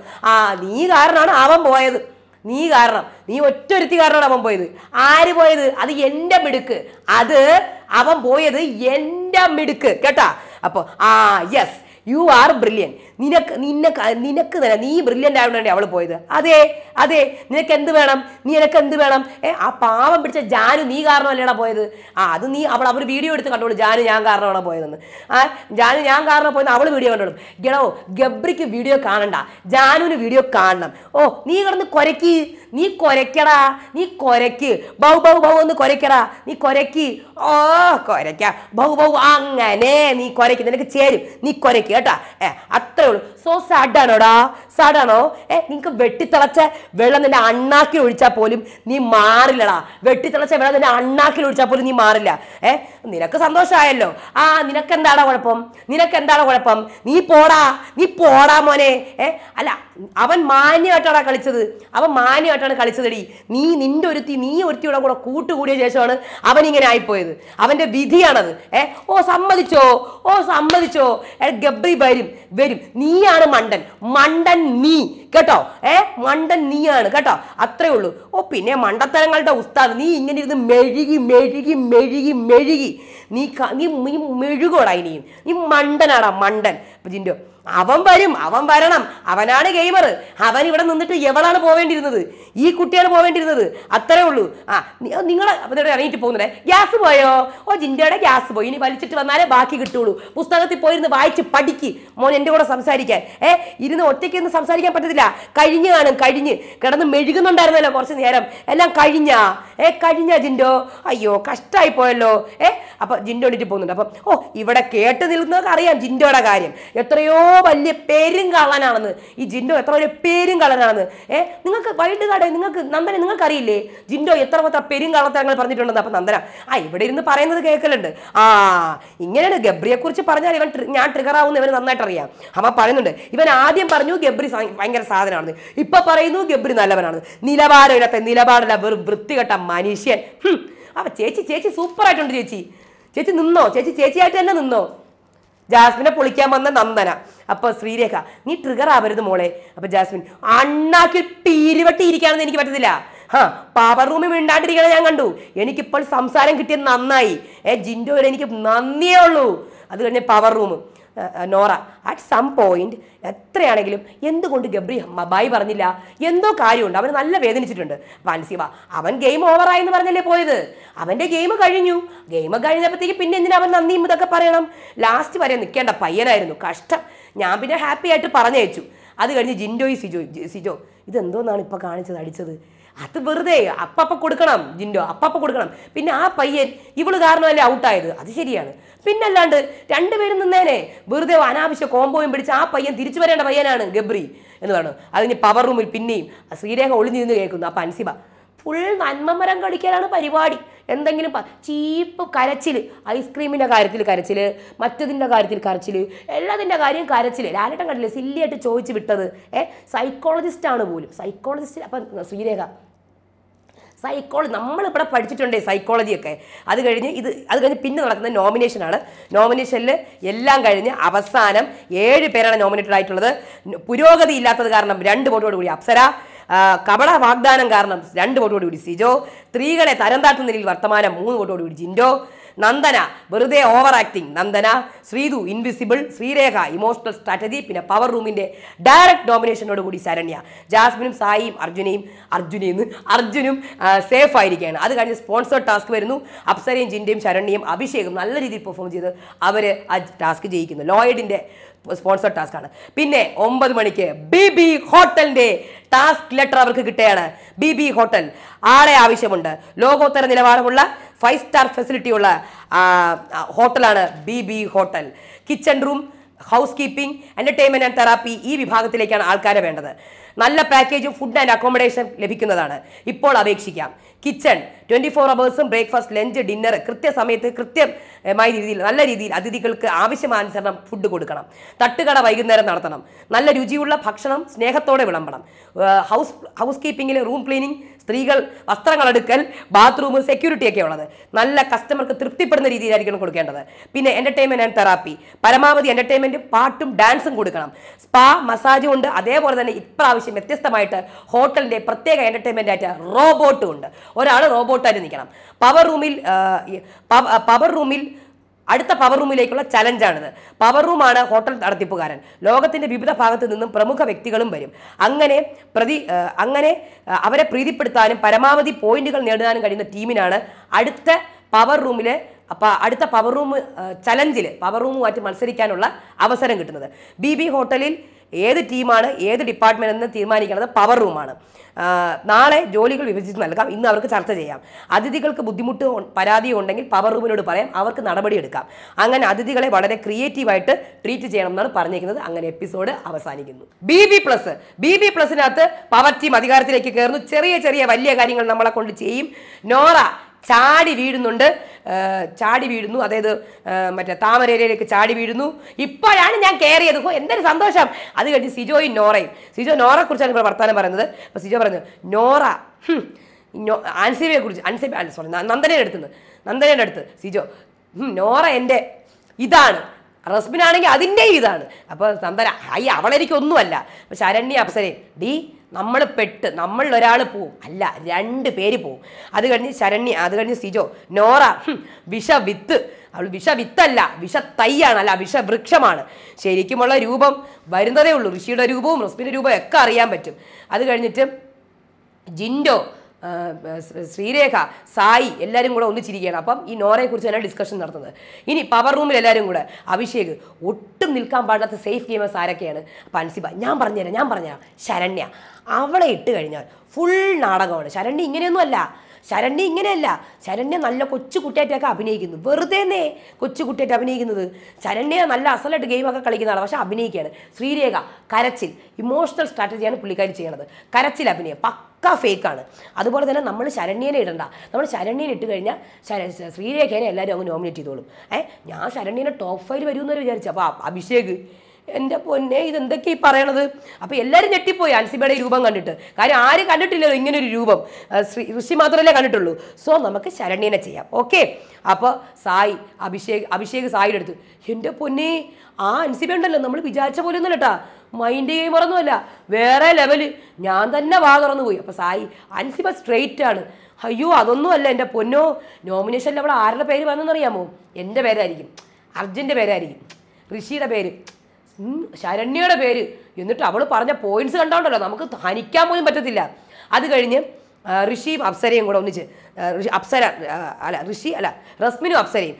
നീ കാരണമാണ് അവൻ പോയത്. നീ ഒറ്റൊരുത്തി കാരണമാണ് അവൻ പോയത്. ആര് പോയത്? അത് എൻ്റെ മിടുക്ക്. അവൻ പോയത് എൻ്റെ മിടുക്ക് കേട്ടാ. അപ്പൊ യെസ്, യു ആർ ബ്രില്യൻ. നിനക്ക് തന്നെ നീ ബ്രില്യൻ്റ് ആയതുകൊണ്ടാണ് അവൾ പോയത്. അതെ നിനക്ക് എന്ത് വേണം? ആ പാവം പിടിച്ച ജാനു നീ കാരണമല്ലേടാ പോയത്. അത് നീ അവർ വീഡിയോ എടുത്ത് കണ്ടോളൂ, ജാനു ഞാൻ കാരണമാണ് പോയതെന്ന്. ജാനു ഞാൻ കാരണം പോയെന്ന് അവൾ വീഡിയോ കണ്ടോളും. ഗബ്രിക്ക് വീഡിയോ കാണണ്ട, ജാനുവിന് വീഡിയോ കാണണം. നീ കിടന്ന് കൊരക്കടാ, നീ കൊരക്ക്, ബൗ എന്ന് കൊരക്കടാ, നീ കൊരക്ക്. ബൗ അങ്ങനെ നീ കൊരക്ക്, നിനക്ക് ചേരും, നീ കൊരക്ക് കേട്ടാ. അത്രേ ഉള്ളൂ. സോ സാഡാണോ? നിനക്ക് വെട്ടിത്തിളച്ച വെള്ളം നിന്റെ അണ്ണാക്കിൽ ഒഴിച്ചാൽ പോലും നീ മാറില്ലടാ. വെട്ടിത്തിളച്ച വെള്ളം നിന്റെ അണ്ണാക്കിൽ ഒഴിച്ചാൽ പോലും നീ മാറില്ല. നിനക്ക് സന്തോഷമായല്ലോ. നിനക്കെന്താടാ കുഴപ്പം? നീ പോടാ മോനെ. അല്ല, അവൻ മാന്യമായിട്ടാണ് കളിച്ചതടി. നീ ഒരുത്തിയുടെ കൂടെ കൂട്ടുകൂടിയ ശേഷമാണ് അവനിങ്ങനെ ആയിപ്പോയത്. അവന്റെ വിധിയാണത്. സമ്മതിച്ചോ? ഗബ്രി വരും. നീയാണ് മണ്ടൻ നീ കേട്ടോ. മണ്ടൻ നീയാണ് കേട്ടോ. അത്രേ ഉള്ളൂ. പിന്നെ മണ്ടത്തരങ്ങളുടെ ഉസ്താദ് നീ ഇങ്ങനെ ഇരുന്ന് മെഴുകി നീ മെഴുകോടാ. ഇനിയും നീ മണ്ടനാടാ, മണ്ടൻ. ജിൻഡോ അവൻ വരണം. അവനാണ് ഗെയിമർ. അവൻ ഇവിടെ നിന്നിട്ട് എവളാണ് പോവേണ്ടിയിരുന്നത്? ഈ കുട്ടിയാണ് പോവേണ്ടിയിരുന്നത്. അത്രേ ഉള്ളൂ. നിങ്ങൾ ഇറങ്ങിയിട്ട് പോകുന്നത് ഗ്യാസ് പോയോ? ജിൻഡോയുടെ ഗ്യാസ് പോയി. ഇനി വലിച്ചിട്ട് വന്നാലേ ബാക്കി കിട്ടുള്ളൂ. പുസ്തകത്തിൽ പോയിരുന്ന് വായിച്ച് പഠിക്ക് മോൻ എൻ്റെ കൂടെ സംസാരിക്കാൻ. ഇരുന്ന് ഒറ്റയ്ക്ക് ഇരുന്ന് സംസാരിക്കാൻ പറ്റത്തില്ല. കഴിഞ്ഞ് കിടന്ന് മെഴുകുന്നുണ്ടായിരുന്നല്ലോ കുറച്ച് നേരം. എല്ലാം കഴിഞ്ഞാ ജിൻഡോ? അയ്യോ കഷ്ടമായി പോയല്ലോ. അപ്പൊ ജിൻഡോ എണീറ്റ് പോകുന്നുണ്ട്. അപ്പം ഇവിടെ കേട്ട് നിൽക്കുന്നവർക്ക് അറിയാം ജിൻഡോയുടെ കാര്യം എത്രയോ വലിയ പേരും കള്ളനാണെന്ന്. ഈ ജിൻഡോ എത്ര വലിയ പേരും കള്ളനാണെന്ന് നിങ്ങൾക്ക് വൈകിട്ട് കാടേ നന്ദന നിങ്ങൾക്ക് അറിയില്ലേ ജിൻഡോ എത്ര പേരും കള്ളത്തരങ്ങൾ പറഞ്ഞിട്ടുണ്ടെന്ന്? അപ്പൊ നന്ദന ഇവിടെ ഇരുന്ന് പറയുന്നത് കേൾക്കലുണ്ട്. ഇങ്ങനെയാണ് ഗബ്രിയെ കുറിച്ച് പറഞ്ഞാൽ ഞാൻ ട്രിഗർ ആവുന്ന ഇവന് നന്നായിട്ട് അറിയാം. അവൻ പറയുന്നുണ്ട്, ഇവൻ ആദ്യം പറഞ്ഞു ഗബ്രി ഭയങ്കര സാധനമാണെന്ന്, ഇപ്പൊ പറയുന്നു ഗബ്രി നല്ലവനാണ്. നിലപാടില്ല, വെറും വൃത്തികെട്ട മനുഷ്യൻ. അപ്പൊ ചേച്ചി സൂപ്പർ ആയിട്ടുണ്ട്. ചേച്ചി നിന്നോ? ചേച്ചിയായിട്ട് തന്നെ നിന്നോ? ജാസ്മിനെ പൊളിക്കാൻ വന്ന നന്ദന. അപ്പൊ ശ്രീരേഖ നീ ട്രിഗർ ആവരുത് മോളെ. അപ്പൊ ജാസ്മിൻ അണ്ണാക്കിൽ പീരിവട്ടി ഇരിക്കാണെന്ന് എനിക്ക് പറ്റത്തില്ല. പവർ റൂമിൽ മിണ്ടാണ്ടിരിക്കണ ഞാൻ കണ്ടു. എനിക്കിപ്പോൾ സംസാരം കിട്ടിയത് നന്നായി. ജിൻഡോ എനിക്ക് നന്ദിയേ ഉള്ളൂ. അത് കഴിഞ്ഞ power room. Nora at some point എത്രയാണെങ്കിലും എന്തുകൊണ്ട് ഗബ്രി ബൈ പറഞ്ഞില്ല? എന്തോ കാര്യമുണ്ട്. അവന് നല്ല വേദനിച്ചിട്ടുണ്ട്. വാൻസിവ അവൻ ഗെയിം ഓവറായി എന്ന് പറഞ്ഞല്ലേ പോയത്. അവന്റെ ഗെയിം കഴിഞ്ഞപ്പോഴത്തേക്ക് പിന്നെ എന്തിനാ അവൻ നന്ദിയും ഇതൊക്കെ പറയണം? ലാസ്റ്റ് വരെ നിൽക്കേണ്ട പയ്യനായിരുന്നു. കഷ്ടം. ഞാൻ പിന്നെ ഹാപ്പി ആയിട്ട് പറഞ്ഞയച്ചു. അത് കഴിഞ്ഞ് ജിൻഡോയും സിജോ ഇതെന്തോന്നാണ് ഇപ്പൊ കാണിച്ചത്, അടിച്ചത്? അത് വെറുതെ അപ്പ കൊടുക്കണം. ജിൻഡോ അപ്പ കൊടുക്കണം. പിന്നെ ആ പയ്യൻ ഇവള് കാരണമല്ലേ ഔട്ടായത്? അത് ശരിയാണ്. പിന്നല്ലാണ്ട് രണ്ടുപേരും നിന്നേനെ. വെറുതെ അനാവശ്യ കോമ്പോയും പിടിച്ച് ആ പയ്യൻ തിരിച്ചു വരേണ്ട പയ്യനാണ് ഗബ്രി എന്ന് പറഞ്ഞു. അതിന് പവർ റൂമിൽ പിന്നെയും ശ്രീരേഖ ഒളിഞ്ഞിരുന്ന് കേൾക്കുന്നു. അപ്പൊ അൻസിബ ഫുൾ നന്മമരം കളിക്കാനാണ് പരിപാടി. എന്തെങ്കിലും ചീപ്പ് കരച്ചിൽ, ഐസ്ക്രീമിൻ്റെ കാര്യത്തിൽ കരച്ചിൽ, മറ്റതിൻ്റെ കാര്യത്തിൽ കരച്ചിൽ, എല്ലാത്തിൻ്റെ കാര്യം കരച്ചിൽ. ലാലേട്ടൻ കണ്ടില്ലേ സില്ലിയായിട്ട് ചോദിച്ച് വിട്ടത്. സൈക്കോളജിസ്റ്റാണ് പോലും, സൈക്കോളജിസ്റ്റ്. അപ്പം ശ്രീരേഖ നമ്മളിവിടെ പഠിച്ചിട്ടുണ്ടേ സൈക്കോളജിയൊക്കെ. അത് കഴിഞ്ഞ് പിന്നെ നടക്കുന്ന നോമിനേഷനാണ്. നോമിനേഷനിൽ എല്ലാം കഴിഞ്ഞ് അവസാനം 7 പേരാണ് നോമിനേറ്റഡ് ആയിട്ടുള്ളത്. പുരോഗതി ഇല്ലാത്തത് കാരണം 2 വോട്ടോടുകൂടി അപ്സര, കപട വാഗ്ദാനം കാരണം 2 വോട്ടോടുകൂടി സിജോ, സ്ത്രീകളെ തരം താഴ്ത്തുന്ന നിലയിൽ വർത്തമാനം 3 വോട്ടോടുകൂടി ജിൻഡോ, നന്ദന വെറുതെ over acting Nandana, Sreethu invisible, Sreerekha emotional strategy, പിന്നെ പവർ റൂമിന്റെ ഡയറക്റ്റ് നോമിനേഷനോട് കൂടി ശരണ്യ, ജാസ്മിനും സായിയും അർജുനും സേഫ് ആയിരിക്കുകയാണ്. അത് കഴിഞ്ഞ് സ്പോൺസേർഡ് ടാസ്ക് വരുന്നു. അപ്സരയും ജിൻഡയും ശരണ്യയും അഭിഷേകും നല്ല രീതിയിൽ പെർഫോം ചെയ്ത് അവർ ആ ടാസ്ക് ജയിക്കുന്നു. ലോയിഡിന്റെ സ്പോൺസർഡ് ടാസ്ക് ആണ്. പിന്നെ 9 മണിക്ക് BB ഹോട്ടലിന്റെ ടാസ്ക് ലെറ്റർ അവർക്ക് കിട്ടുകയാണ്. BB ഹോട്ടൽ ആളെ ആവശ്യമുണ്ട്. ലോകോത്തര നിലവാരമുള്ള 5 സ്റ്റാർ ഫെസിലിറ്റി ഉള്ള ഹോട്ടലാണ് BB hotel. Kitchen room, house keeping, entertainment and therapy ഈ വിഭാഗത്തിലേക്കാണ് ആൾക്കാരെ വേണ്ടത്. നല്ല പാക്കേജും ഫുഡ് ആൻഡ് അക്കോമഡേഷൻ ലഭിക്കുന്നതാണ്. ഇപ്പോൾ അപേക്ഷിക്കാം. കിച്ചൺ 24 അവേഴ്സും ബ്രേക്ക്ഫാസ്റ്റ്, ലഞ്ച്, ഡിന്നർ കൃത്യസമയത്ത് കൃത്യമായ രീതിയിൽ നല്ല രീതിയിൽ അതിഥികൾക്ക് ആവശ്യമാനുസരണം ഫുഡ് കൊടുക്കണം. തട്ടുകട വൈകുന്നേരം നടത്തണം. നല്ല രുചിയുള്ള ഭക്ഷണം സ്നേഹത്തോടെ വിളമ്പണം. ഹൗസ് കീപ്പിങ്ങിൽ റൂം ക്ലീനിങ്, സ്ത്രീകൾ വസ്ത്രങ്ങളെടുക്കൽ, ബാത്റൂം, സെക്യൂരിറ്റി ഒക്കെ ഉള്ളത്. നല്ല കസ്റ്റമർക്ക് തൃപ്തിപ്പെടുന്ന രീതിയിലായിരിക്കണം കൊടുക്കേണ്ടത്. പിന്നെ എന്റർടൈൻമെന്റ് ആൻഡ് തെറാപ്പി, പരമാവധി എന്റർടൈൻമെന്റും പാട്ടും ഡാൻസും കൊടുക്കണം. സ്പാ, മസാജും ഉണ്ട്. അതേപോലെ തന്നെ ഇപ്രാവശ്യം വ്യത്യസ്തമായിട്ട് ഹോട്ടലിന്റെ പ്രത്യേക എന്റർടൈൻമെന്റ് ആയിട്ട് റോബോട്ടും ഉണ്ട്. ഒരാൾ റോബോട്ടായിട്ട് നിൽക്കണം. പവർ റൂമിൽ അടുത്ത പവർ റൂമിലേക്കുള്ള ചലഞ്ചാണിത്. പവർ റൂമാണ് ഹോട്ടൽ നടത്തിപ്പുകാരൻ. ലോകത്തിന്റെ വിവിധ ഭാഗത്തു നിന്നും പ്രമുഖ വ്യക്തികളും വരും. അങ്ങനെ അവരെ പ്രീതിപ്പെടുത്താനും പരമാവധി പോയിന്റുകൾ നേടാനും കഴിയുന്ന ടീമിനാണ് അടുത്ത പവർ റൂം ചലഞ്ചിൽ പവർ റൂമുമായിട്ട് മത്സരിക്കാനുള്ള അവസരം കിട്ടുന്നത്. BB ഹോട്ടലിൽ ഏത് ടീമാണ് ഏത് ഡിപ്പാർട്ട്മെന്റ് എന്ന് തീരുമാനിക്കുന്നത് പവർ റൂമാണ്. നാളെ ജോലികൾ വിഭജിച്ച് നൽകാം. ഇന്ന് അവർക്ക് ചർച്ച ചെയ്യാം. അതിഥികൾക്ക് ബുദ്ധിമുട്ട് പരാതിയോ ഉണ്ടെങ്കിൽ പവർ റൂമിനോട് പറയാം, അവർക്ക് നടപടിയെടുക്കാം. അങ്ങനെ അതിഥികളെ വളരെ ക്രിയേറ്റീവായിട്ട് ട്രീറ്റ് ചെയ്യണം എന്നാണ് പറഞ്ഞിരിക്കുന്നത്. അങ്ങനെ എപ്പിസോഡ് അവസാനിക്കുന്നു. BB പ്ലസിനകത്ത് പവർ ടീം അധികാരത്തിലേക്ക് കയറുന്നു. ചെറിയ വലിയ കാര്യങ്ങൾ നമ്മളെ കൊണ്ട് ചെയ്യും. നോറ ചാടി വീഴുന്നു, അതായത് മറ്റേ താമരയിലേക്ക് ചാടി വീഴുന്നു. ഇപ്പോഴാണ് ഞാൻ കയറിയത്. എന്തൊരു സന്തോഷം. അത് കഴിഞ്ഞ് സിജോയും നോറയും. നോറയെ കുറിച്ചാണ് ഇപ്പോൾ വർത്താനം പറയുന്നത്. അപ്പോൾ സിജോ പറഞ്ഞു നോറ ആൻസിബയെ കുറിച്ച് നന്ദനയുടെ അടുത്ത് സിജോ നോറ എൻ്റെ ഇതാണ്, റസ്മിൻ ആണെങ്കിൽ അതിൻ്റെ ഇതാണ്. അപ്പോൾ നന്ദന അവളെനിക്കൊന്നുമല്ല. അപ്പോൾ ശരണ്യ അപ്സരയും നമ്മളിൽ ഒരാൾ പോവും, അല്ല 2 പേര് പോവും. അത് കഴിഞ്ഞ് സിജോ നോറ വിഷവിത്ത്, അവൾ വിഷവിത്തല്ല വിഷത്തൈയാണ്, അല്ല വിഷവൃക്ഷമാണ്. ശരിക്കുമുള്ള രൂപം വരുന്നതേ ഉള്ളൂ. ഋഷിയുടെ രൂപവും റസ്മിൻ്റെ രൂപവും ഒക്കെ അറിയാൻ പറ്റും. അത് കഴിഞ്ഞിട്ട് ജിൻഡോ, ശ്രീരേഖ, സായി എല്ലാവരും കൂടെ ഒന്നിച്ചിരിക്കുകയാണ്. അപ്പം ഈ നോറയെ കുറിച്ച് തന്നെ ഡിസ്കഷൻ നടത്തുന്നത്. ഇനി പവർ റൂമിൽ എല്ലാവരും കൂടെ അഭിഷേക്, ഒട്ടും നിൽക്കാൻ പാടാത്ത സേഫ് ഗെയിമേഴ്സ് ആരൊക്കെയാണ്? അപ്പം അൻസിബ, ഞാൻ പറഞ്ഞുതരാം. ശരണ്യ, അവളെ ഇട്ട് കഴിഞ്ഞാൽ ഫുൾ നാടകമാണ്. ശരണ്യ ഇങ്ങനെയല്ല. ശരണ്യ നല്ല കൊച്ചുകുട്ടിയായിട്ടൊക്കെ അഭിനയിക്കുന്നു. വെറുതെ കൊച്ചുകുട്ടിയായിട്ട് അഭിനയിക്കുന്നത്. ശരണ്യ നല്ല അസലായിട്ട് ഗെയിമൊക്കെ കളിക്കുന്നതാണ്, പക്ഷെ അഭിനയിക്കുകയാണ്. ശ്രീരേഖ കരച്ചിൽ, ഇമോഷണൽ സ്ട്രാറ്റജിയാണ് പുള്ളിക്കാരി ചെയ്യണത്. കരച്ചിൽ അഭിനയം പക്ക ഫേക്കാണ്. അതുപോലെ തന്നെ നമ്മൾ ശരണ്യനെ ഇടണ്ട. നമ്മൾ ശരണ്യനെ ഇട്ട് കഴിഞ്ഞാൽ ശ്രീരേഖേനെ എല്ലാവരും അങ്ങ് നോമിനേറ്റ് ചെയ്തോളും. ഞാൻ ശരണ്യനെ ടോപ്പ് 5 വരുമെന്ന് വിചാരിച്ചു. അപ്പോൾ അഭിഷേക്, എൻ്റെ പൊന്നെ, ഇതെന്തൊക്കെ ഈ പറയണത്? അപ്പോൾ എല്ലാവരും ഞെട്ടിപ്പോയി അൻസിബയുടെ രൂപം കണ്ടിട്ട്. കാര്യം ആരും കണ്ടിട്ടില്ലല്ലോ ഇങ്ങനൊരു രൂപം. ഋഷി മാത്രമല്ലേ കണ്ടിട്ടുള്ളൂ. സോ നമുക്ക് ശരണ്യനെ ചെയ്യാം. ഓക്കെ. അപ്പോൾ അഭിഷേക് സായിയുടെ അടുത്ത്, എൻ്റെ പൊന്നെ, ആ അൻസിബ ഉണ്ടല്ലോ, നമ്മൾ വിചാരിച്ച പോലെ ഒന്നുമല്ല കേട്ടാ, മൈൻഡ് ഗെയിമറൊന്നുമല്ല, വേറെ ലെവല്. ഞാൻ തന്നെ വാ തുറന്നു പോയി. അപ്പോൾ സായി, അൻസിബ സ്ട്രെയിറ്റ് ആണ്. അയ്യോ അതൊന്നുമല്ല എൻ്റെ പൊന്നോ, നോമിനേഷനിൽ അവിടെ ആരുടെ പേര് വന്നെന്നറിയാമോ? എൻ്റെ പേരായിരിക്കും, അർജുൻ്റെ പേരായിരിക്കും, ഋഷിയുടെ പേര്, ശരണ്യയുടെ പേര്. എന്നിട്ട് അവൾ പറഞ്ഞ പോയിന്റ്സ് കണ്ടോണ്ടല്ലോ നമുക്ക് ഹനിക്കാൻ പോലും പറ്റത്തില്ല. അത് കഴിഞ്ഞ് ഋഷിയും അപ്സരയും കൂടെ ഒന്നിച്ച്, റസ്മിനും അപ്സരയും.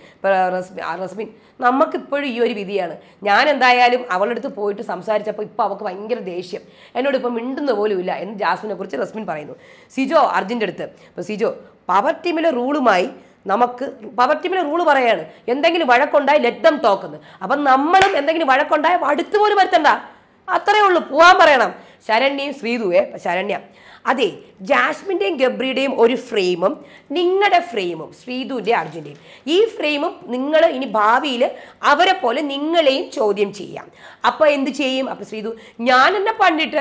റസ്മിൻ, നമുക്കിപ്പോഴും ഈ ഒരു വിധിയാണ്. ഞാൻ എന്തായാലും അവളുടെ അടുത്ത് പോയിട്ട് സംസാരിച്ചപ്പോൾ ഇപ്പോൾ അവൾക്ക് ഭയങ്കര ദേഷ്യം, എന്നോട് ഇപ്പം മിണ്ടുന്ന പോലും ഇല്ല എന്ന് ജാസ്മിനെ കുറിച്ച് റസ്മിൻ പറയുന്നു. സിജോ അർജുൻ്റെ അടുത്ത്, ഇപ്പോൾ സിജോ പവർ ടീമിലെ റൂളുമായി പവർ ടീമിലെ റൂള് പറയാണ്, എന്തെങ്കിലും വഴക്കുണ്ടായി ലെറ്റ് ദം ടോക്ക് എന്ന്. അപ്പം നമ്മളും എന്തെങ്കിലും വഴക്കുണ്ടായ അടുത്ത് പോലും വരുത്തണ്ട, അത്രയേ ഉള്ളൂ, പോകാൻ പറയണം. ശരണ്യയും ശ്രീതുവേ ശരണ്യ അതെ ജാസ്മിൻ്റെയും ഗബ്രിയുടെയും ഒരു ഫ്രെയിമും നിങ്ങളുടെ ഫ്രെയിമും ശ്രീതുവിൻ്റെ അർജുൻ്റെയും ഈ ഫ്രെയിമും നിങ്ങൾ ഇനി ഭാവിയിൽ അവരെ പോലെ നിങ്ങളെയും ചോദ്യം ചെയ്യാം. അപ്പോൾ എന്ത് ചെയ്യും? അപ്പോൾ ശ്രീതു ഞാൻ എന്നെ പണ്ടിട്ട്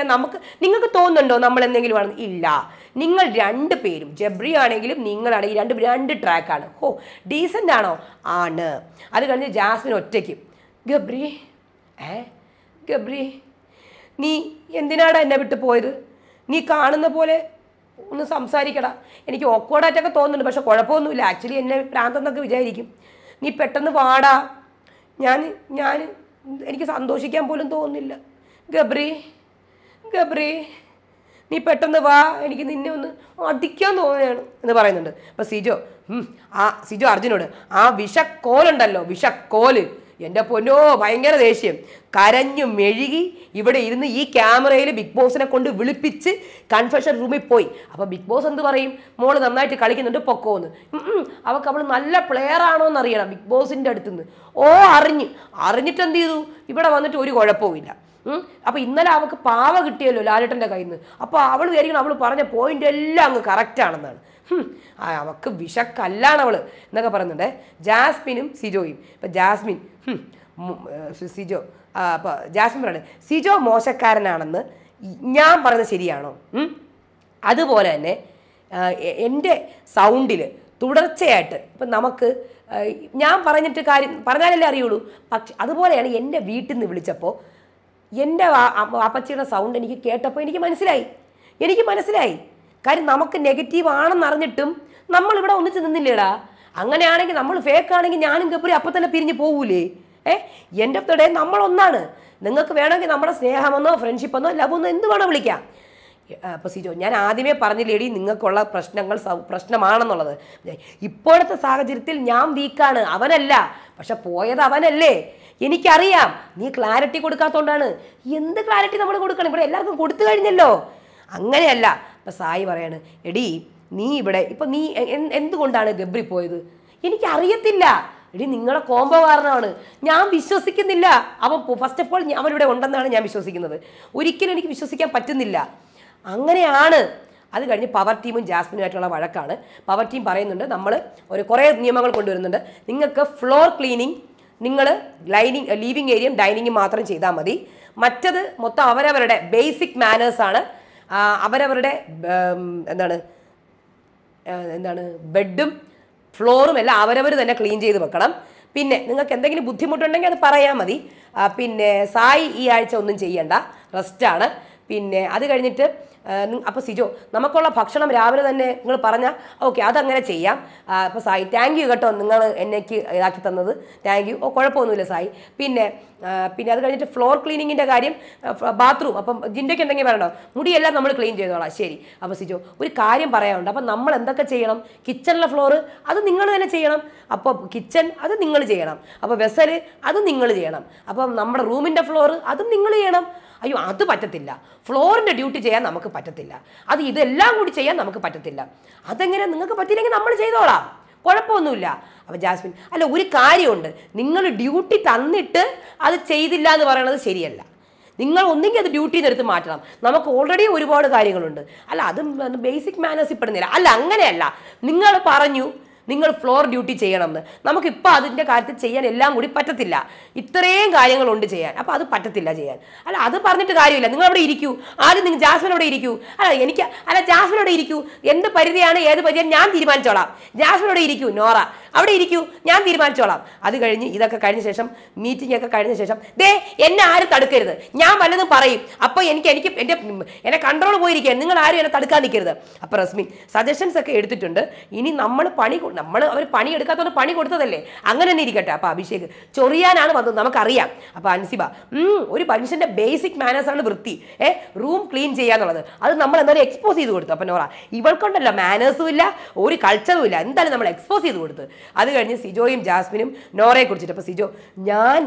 നിങ്ങൾക്ക് തോന്നുന്നുണ്ടോ നമ്മൾ എന്തെങ്കിലും ആണെന്ന്? ഇല്ല. നിങ്ങൾ രണ്ട് പേരും ജബ്രി ആണെങ്കിലും നിങ്ങളാണെങ്കിലും രണ്ട് ട്രാക്കാണ്. ഓ ഡീസൻ്റ് ആണോ? ആണ്. അത് കഴിഞ്ഞ് ജാസ്മിൻ ഒറ്റയ്ക്ക് ഗബ്രി നീ എന്തിനാടാ എന്നെ വിട്ട് പോയത്? നീ കാണുന്ന പോലെ ഒന്ന് സംസാരിക്കടാ. എനിക്ക് ഓക്വേർഡായിട്ടൊക്കെ തോന്നുന്നുണ്ട്, പക്ഷെ കുഴപ്പമൊന്നുമില്ല. ആക്ച്വലി എന്നെ പ്രാന്തെന്നൊക്കെ വിചാരിക്കും. നീ പെട്ടെന്ന് വാടാ, ഞാൻ എനിക്ക് സന്തോഷിക്കാൻ പോലും തോന്നുന്നില്ല. ഗബ്രി നീ പെട്ടെന്ന് വാ, എനിക്ക് നിന്നെ ഒന്ന് അടിക്കാൻ തോന്നുകയാണ് എന്ന് പറയുന്നുണ്ട്. അപ്പം സിജോ അർജുനോട് ആ വിഷക്കോലുണ്ടല്ലോ, വിഷക്കോല് എൻ്റെ പൊന്നോ ഭയങ്കര ദേഷ്യം, കരഞ്ഞു മെഴുകി ഇവിടെ ഇരുന്ന് ഈ ക്യാമറയിൽ ബിഗ് ബോസിനെ കൊണ്ട് വിളിപ്പിച്ച് കൺഫെഷൻ റൂമിൽ പോയി. അപ്പോൾ ബിഗ് ബോസ് എന്ത് പറയും? മോള് നന്നായിട്ട് കളിക്കുന്നുണ്ട് പൊക്കോന്ന്. അവൾ നല്ല പ്ലെയർ ആണോ എന്ന് അറിയണം ബിഗ് ബോസിൻ്റെ അടുത്തുനിന്ന്. അറിഞ്ഞിട്ട് എന്ത് ചെയ്തു? ഇവിടെ വന്നിട്ട് ഒരു കുഴപ്പവുമില്ല. അപ്പോൾ ഇന്നലെ അവൾക്ക് പാവ കിട്ടിയല്ലോ ലാലേട്ടൻ്റെ കയ്യിൽ നിന്ന്. അപ്പോൾ അവൾ വിചാരിക്കണം അവൾ പറഞ്ഞ പോയിന്റ് എല്ലാം അങ്ങ് കറക്റ്റാണെന്നാണ്. അവൾക്ക് വിഷക്കല്ലാണ് അവൾ എന്നൊക്കെ പറയുന്നുണ്ട് ജാസ്മിനും സിജോയും. ഇപ്പം ജാസ്മിൻ പറയണേ സിജോ മോശക്കാരനാണെന്ന് ഞാൻ പറയുന്നത് ശരിയാണോ? അതുപോലെ തന്നെ എൻ്റെ സൗണ്ടിൽ തുടർച്ചയായിട്ട് ഇപ്പം നമുക്ക് ഞാൻ പറഞ്ഞാലല്ലേ അറിയുള്ളൂ. പക്ഷെ അതുപോലെയാണ് എൻ്റെ വീട്ടിൽ നിന്ന് വിളിച്ചപ്പോൾ എൻ്റെ അപ്പച്ചിയുടെ സൗണ്ട് എനിക്ക് കേട്ടപ്പോൾ എനിക്ക് മനസ്സിലായി. കാര്യം നമുക്ക് നെഗറ്റീവ് ആണെന്ന് അറിഞ്ഞിട്ടും നമ്മളിവിടെ ഒന്നിച്ച് നിന്നില്ലേടാ. അങ്ങനെയാണെങ്കിൽ നമ്മൾ ഫേക്ക് ആണെങ്കിൽ ഞാനും ഗബ്രി അപ്പം തന്നെ പിരിഞ്ഞ് പോകൂലേ? എൻ്റെ ഓഫ് ദ ഡേ നമ്മളൊന്നാണ്. നിങ്ങൾക്ക് വേണമെങ്കിൽ നമ്മുടെ സ്നേഹമെന്നോ ഫ്രണ്ട്ഷിപ്പെന്നോ ലവെന്നോ എന്ത് വേണോ വിളിക്കാം. അപ്പോൾ സിജോ ഞാൻ ആദ്യമേ പറഞ്ഞില്ലേടി നിങ്ങൾക്കുള്ള പ്രശ്നമാണെന്നുള്ളത്. ഇപ്പോഴത്തെ സാഹചര്യത്തിൽ ഞാൻ വീക്കാണ്, അവനല്ല. പക്ഷെ പോയത് അവനല്ലേ, എനിക്കറിയാം. നീ ക്ലാരിറ്റി കൊടുക്കാത്തതുകൊണ്ടാണ്. എന്ത് ക്ലാരിറ്റി നമ്മൾ കൊടുക്കണം? ഇവിടെ എല്ലാവർക്കും കൊടുത്തു കഴിഞ്ഞല്ലോ. അങ്ങനെയല്ല. അപ്പം സായി പറയാണ് എടി നീ ഇവിടെ ഇപ്പം നീ എന്തുകൊണ്ടാണ് ഗബ്രി പോയത്? എനിക്കറിയത്തില്ല എടി, നിങ്ങളെ കോംബോ കാരണമാണ്. ഞാൻ വിശ്വസിക്കുന്നില്ല അവൻ ഫസ്റ്റ് ഓഫ് ഓൾ അവനിവിടെ ഉണ്ടെന്നാണ് ഞാൻ വിശ്വസിക്കുന്നത്. ഒരിക്കലും എനിക്ക് വിശ്വസിക്കാൻ പറ്റുന്നില്ല. അങ്ങനെയാണ്. അത് കഴിഞ്ഞ് പവർ ടീമും ജാസ്മിനുമായിട്ടുള്ള വഴക്കാണ്. പവർ ടീം പറയുന്നുണ്ട് നമ്മൾ കുറേ നിയമങ്ങൾ കൊണ്ടുവരുന്നുണ്ട്. നിങ്ങൾക്ക് ഫ്ലോർ ക്ലീനിങ് നിങ്ങൾ ലീവിങ് ഏരിയയും ഡൈനിങ്ങും മാത്രം ചെയ്താൽ മതി. മറ്റത് മൊത്തം അവരവരുടെ ബേസിക് മാനേഴ്സാണ്. അവരവരുടെ എന്താണ് ബെഡും ഫ്ലോറും എല്ലാം അവരവർ തന്നെ ക്ലീൻ ചെയ്ത് വെക്കണം. പിന്നെ നിങ്ങൾക്ക് എന്തെങ്കിലും ബുദ്ധിമുട്ടുണ്ടെങ്കിൽ അത് പറയാൻ മതി. പിന്നെ സായി ഈ ആഴ്ച ഒന്നും ചെയ്യണ്ട, റെസ്റ്റാണ്. പിന്നെ അത് കഴിഞ്ഞിട്ട് അപ്പോൾ സിജോ നമുക്കുള്ള ഭക്ഷണം രാവിലെ തന്നെ നിങ്ങൾ പറഞ്ഞാൽ ഓക്കെ അതങ്ങനെ ചെയ്യാം. അപ്പോൾ സായി താങ്ക് യു കേട്ടോ, നിങ്ങൾ എന്നേക്ക് ഇതാക്കി തന്നത് താങ്ക് യു. കുഴപ്പമൊന്നുമില്ല സായി. പിന്നെ അത് കഴിഞ്ഞിട്ട് ഫ്ലോർ ക്ലീനിങ്ങിൻ്റെ കാര്യം ബാത്റൂം അപ്പം ജിൻ്റെക്ക് എന്തെങ്കിലും പറയണോ? മുടിയെല്ലാം നമ്മൾ ക്ലീൻ ചെയ്തോളാം. ശരി. അപ്പോൾ സിജോ ഒരു കാര്യം പറയാനുണ്ട്. അപ്പം നമ്മൾ എന്തൊക്കെ ചെയ്യണം? കിച്ചണിലെ ഫ്ലോറ് അത് നിങ്ങൾ തന്നെ ചെയ്യണം. അപ്പോൾ കിച്ചൺ അത് നിങ്ങൾ ചെയ്യണം. അപ്പോൾ വെസല് അത് നിങ്ങൾ ചെയ്യണം. അപ്പം നമ്മുടെ റൂമിൻ്റെ ഫ്ലോറ് അതും നിങ്ങൾ ചെയ്യണം. അയ്യോ അത് പറ്റത്തില്ല, ഫ്ലോറിൻ്റെ ഡ്യൂട്ടി ചെയ്യാൻ നമുക്ക് പറ്റത്തില്ല, ഇതെല്ലാം കൂടി ചെയ്യാൻ നമുക്ക് പറ്റത്തില്ല. അതെങ്ങനെ? നിങ്ങൾക്ക് പറ്റിയില്ലെങ്കിൽ നമ്മൾ ചെയ്തോളാം, കുഴപ്പമൊന്നുമില്ല. അപ്പോൾ ജാസ്മിൻ അല്ല ഒരു കാര്യമുണ്ട്, നിങ്ങൾ ഡ്യൂട്ടി തന്നിട്ട് അത് ചെയ്തില്ല എന്ന് പറയുന്നത് ശരിയല്ല. നിങ്ങൾ ഒന്നെങ്കിൽ അത് ഡ്യൂട്ടിയിൽ നിന്ന് എടുത്ത് മാറ്റണം. നമുക്ക് ഓൾറെഡി ഒരുപാട് കാര്യങ്ങളുണ്ട്. അല്ല അത് ബേസിക് മാനേഴ്സിൽ പെടുന്നില്ല. അല്ല അങ്ങനെയല്ല, നിങ്ങൾ പറഞ്ഞു നിങ്ങൾ ഫ്ലോർ ഡ്യൂട്ടി ചെയ്യണമെന്ന്. നമുക്കിപ്പോൾ അതിൻ്റെ കാര്യത്തിൽ ചെയ്യാൻ എല്ലാം കൂടി പറ്റത്തില്ല. ഇത്രയും കാര്യങ്ങളുണ്ട് ചെയ്യാൻ. അപ്പോൾ അത് പറ്റത്തില്ല ചെയ്യാൻ. അല്ല അത് പറഞ്ഞിട്ട് കാര്യമില്ല. നിങ്ങൾ അവിടെ ഇരിക്കൂ. ആദ്യം നിങ്ങൾ ജാസ്മിൻ അവിടെ ഇരിക്കൂ. ജാസ്മിൻ അവിടെ ഇരിക്കൂ. എന്ത് പരിധിയാണ് ഏത് പരിധിയാണ് ഞാൻ തീരുമാനിച്ചോളാം. ജാസ്മിൻ അവിടെ ഇരിക്കൂ. നോറ അവിടെ ഇരിക്കൂ, ഞാൻ തീരുമാനിച്ചോളാം. അത് കഴിഞ്ഞ് ഇതൊക്കെ കഴിഞ്ഞ ശേഷം മീറ്റിംഗ് ഒക്കെ കഴിഞ്ഞ ശേഷം എന്നെ ആരും തടുക്കരുത്, ഞാൻ വല്ലതും പറയും. അപ്പോൾ എന്നെ കൺട്രോൾ പോയിരിക്കുകയാണ്, നിങ്ങൾ ആരും എന്നെ തടുക്കാൻ നിൽക്കരുത്. അപ്പോൾ റസ്മിൻ സജഷൻസ് ഒക്കെ എടുത്തിട്ടുണ്ട്. ഇനി അവർ പണി എടുക്കാത്തതുകൊണ്ട് പണി കൊടുത്തതല്ലേ, അങ്ങനെ തന്നെ ഇരിക്കട്ടെ. അപ്പോൾ അഭിഷേക് ചൊറിയാനാണ് വന്നത് നമുക്കറിയാം. അപ്പോൾ അൻസിബ ഒരു മനുഷ്യൻ്റെ ബേസിക് മാനേഴ്സാണ് വൃത്തി, റൂം ക്ലീൻ ചെയ്യാന്നുള്ളത്. അത് നമ്മൾ എന്തായാലും എക്സ്പോസ് ചെയ്ത് കൊടുത്തു. അപ്പോൾ നോറ ഇവൾക്കൊണ്ടല്ലോ മാനേഴ്സും ഇല്ല, ഒരു കൾച്ചറും ഇല്ല, എന്തായാലും നമ്മൾ എക്സ്പോസ് ചെയ്ത് കൊടുത്ത്. അത് കഴിഞ്ഞ് സിജോയും ജാസ്മിനും നോറയെ കുറിച്ചിട്ട് അപ്പോൾ സിജോ ഞാൻ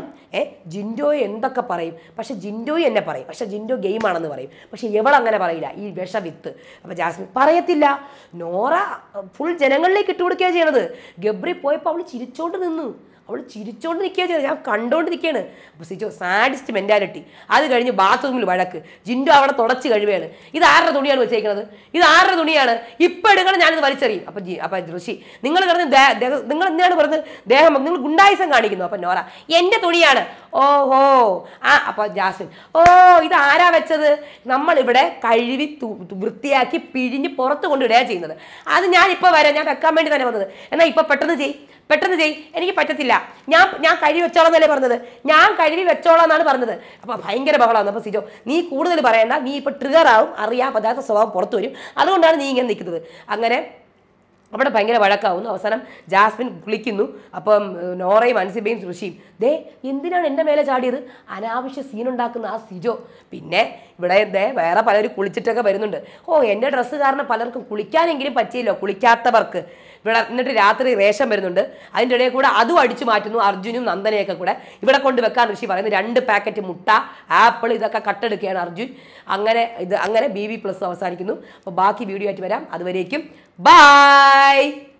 ജിൻഡോയെ എന്തൊക്കെ പറയും, പക്ഷെ ജിൻഡോയും എന്നെ പറയും, പക്ഷെ ജിൻഡോ ഗെയിമാണെന്ന് പറയും, പക്ഷെ ഇവളങ്ങനെ പറയില്ല, ഈ വിഷവിത്ത്. അപ്പോൾ ജാസ്മിൻ പറയത്തില്ല. നോറ ഫുൾ ജനങ്ങളിലേക്ക് ഇട്ടുകൊടുക്കുകയാണ് ചെയ്യണത്. ഗബ്രി പോയപ്പോൾ അവൾ ചിരിച്ചോണ്ട് നിന്നു. അവൾ ചിരിച്ചോണ്ടിരിക്കുക ചെയ്തത്, ഞാൻ കണ്ടോണ്ടിരിക്കുകയാണ്. അപ്പോൾ സിജോ സാഡിസ്റ്റ് മെൻറ്റാലിറ്റി. അത് കഴിഞ്ഞ് ബാത്റൂമിൽ വഴക്ക്, ജിൻഡോ അവിടെ തുടച്ച് കഴിവുകയാണ്. ഇത് ആരുടെ തുണിയാണ് വെച്ചേക്കുന്നത്? ഇത് ആരുടെ തുണിയാണ്? ഇപ്പം എടുക്കണം, ഞാനിത് വലിച്ചെറിയും. അപ്പം ഋഷി, നിങ്ങൾ കിടന്ന് നിങ്ങൾ എന്തിനാണ് പറഞ്ഞത് ദേഹം, നിങ്ങൾ ഗുണ്ടായിസം കാണിക്കുന്നു. അപ്പം നോറ, എൻ്റെ തുണിയാണ്. ഓഹോ അപ്പോൾ ജാസ്മിൻ, ഇത് ആരാ വെച്ചത്? നമ്മളിവിടെ കഴുകി വൃത്തിയാക്കി പിഴിഞ്ഞ് പുറത്ത് കൊണ്ടിടുക ചെയ്യുന്നത്. അത് ഞാനിപ്പോൾ വരാം, ഞാൻ വെക്കാൻ വേണ്ടി തന്നെ വന്നത്. എന്നാൽ ഇപ്പം പെട്ടെന്ന് ചെയ്, എനിക്ക് പറ്റത്തില്ല, ഞാൻ കഴുകി വെച്ചോളാം എന്നല്ലേ പറഞ്ഞത്, ഞാൻ കഴുകി വെച്ചോളാം എന്നാണ് പറഞ്ഞത്. അപ്പോൾ ഭയങ്കര ബഹളമാണ്. അപ്പോൾ സിജോ, നീ കൂടുതൽ പറയണ്ട, നീ ഇപ്പോൾ ട്രിഗർ ആവും, അറിയാം, പദാർത്ഥ സ്വഭാവം പുറത്തു വരും, അതുകൊണ്ടാണ് നീ ഇങ്ങനെ നിൽക്കുന്നത്. അങ്ങനെ അവിടെ ഭയങ്കര വഴക്കാവുന്നു. അവസാനം ജാസ്മിൻ കുളിക്കുന്നു. അപ്പം നോറയും അൻസിബയും ഋഷിയും, എന്തിനാണ് എൻ്റെ മേലെ ചാടിയത്? അനാവശ്യ സീനുണ്ടാക്കുന്ന ആ സിജോ. പിന്നെ ഇവിടെ വേറെ പലരും കുളിച്ചിട്ടൊക്കെ വരുന്നുണ്ട്. എൻ്റെ ഡ്രസ്സ് കാരണം പലർക്കും കുളിക്കാനെങ്കിലും പറ്റിയില്ലോ, കുളിക്കാത്തവർക്ക്. ഇവിടെ എന്നിട്ട് രാത്രി റേഷൻ വരുന്നുണ്ട്, അതിൻ്റെ ഇടയിൽ കൂടെ അതും അടിച്ചു മാറ്റുന്നു, അർജുനും നന്ദനയൊക്കെ കൂടെ. ഇവിടെ കൊണ്ട് വെക്കാൻ ഋഷി പറയുന്നു 2 പാക്കറ്റ് മുട്ട, ആപ്പിൾ, ഇതൊക്കെ കട്ടെടുക്കുകയാണ് അർജുൻ. അങ്ങനെ BB+ അവസാനിക്കുന്നു. അപ്പോൾ ബാക്കി വീഡിയോ ആയിട്ട് വരാം. അതുവരേക്കും ബൈ.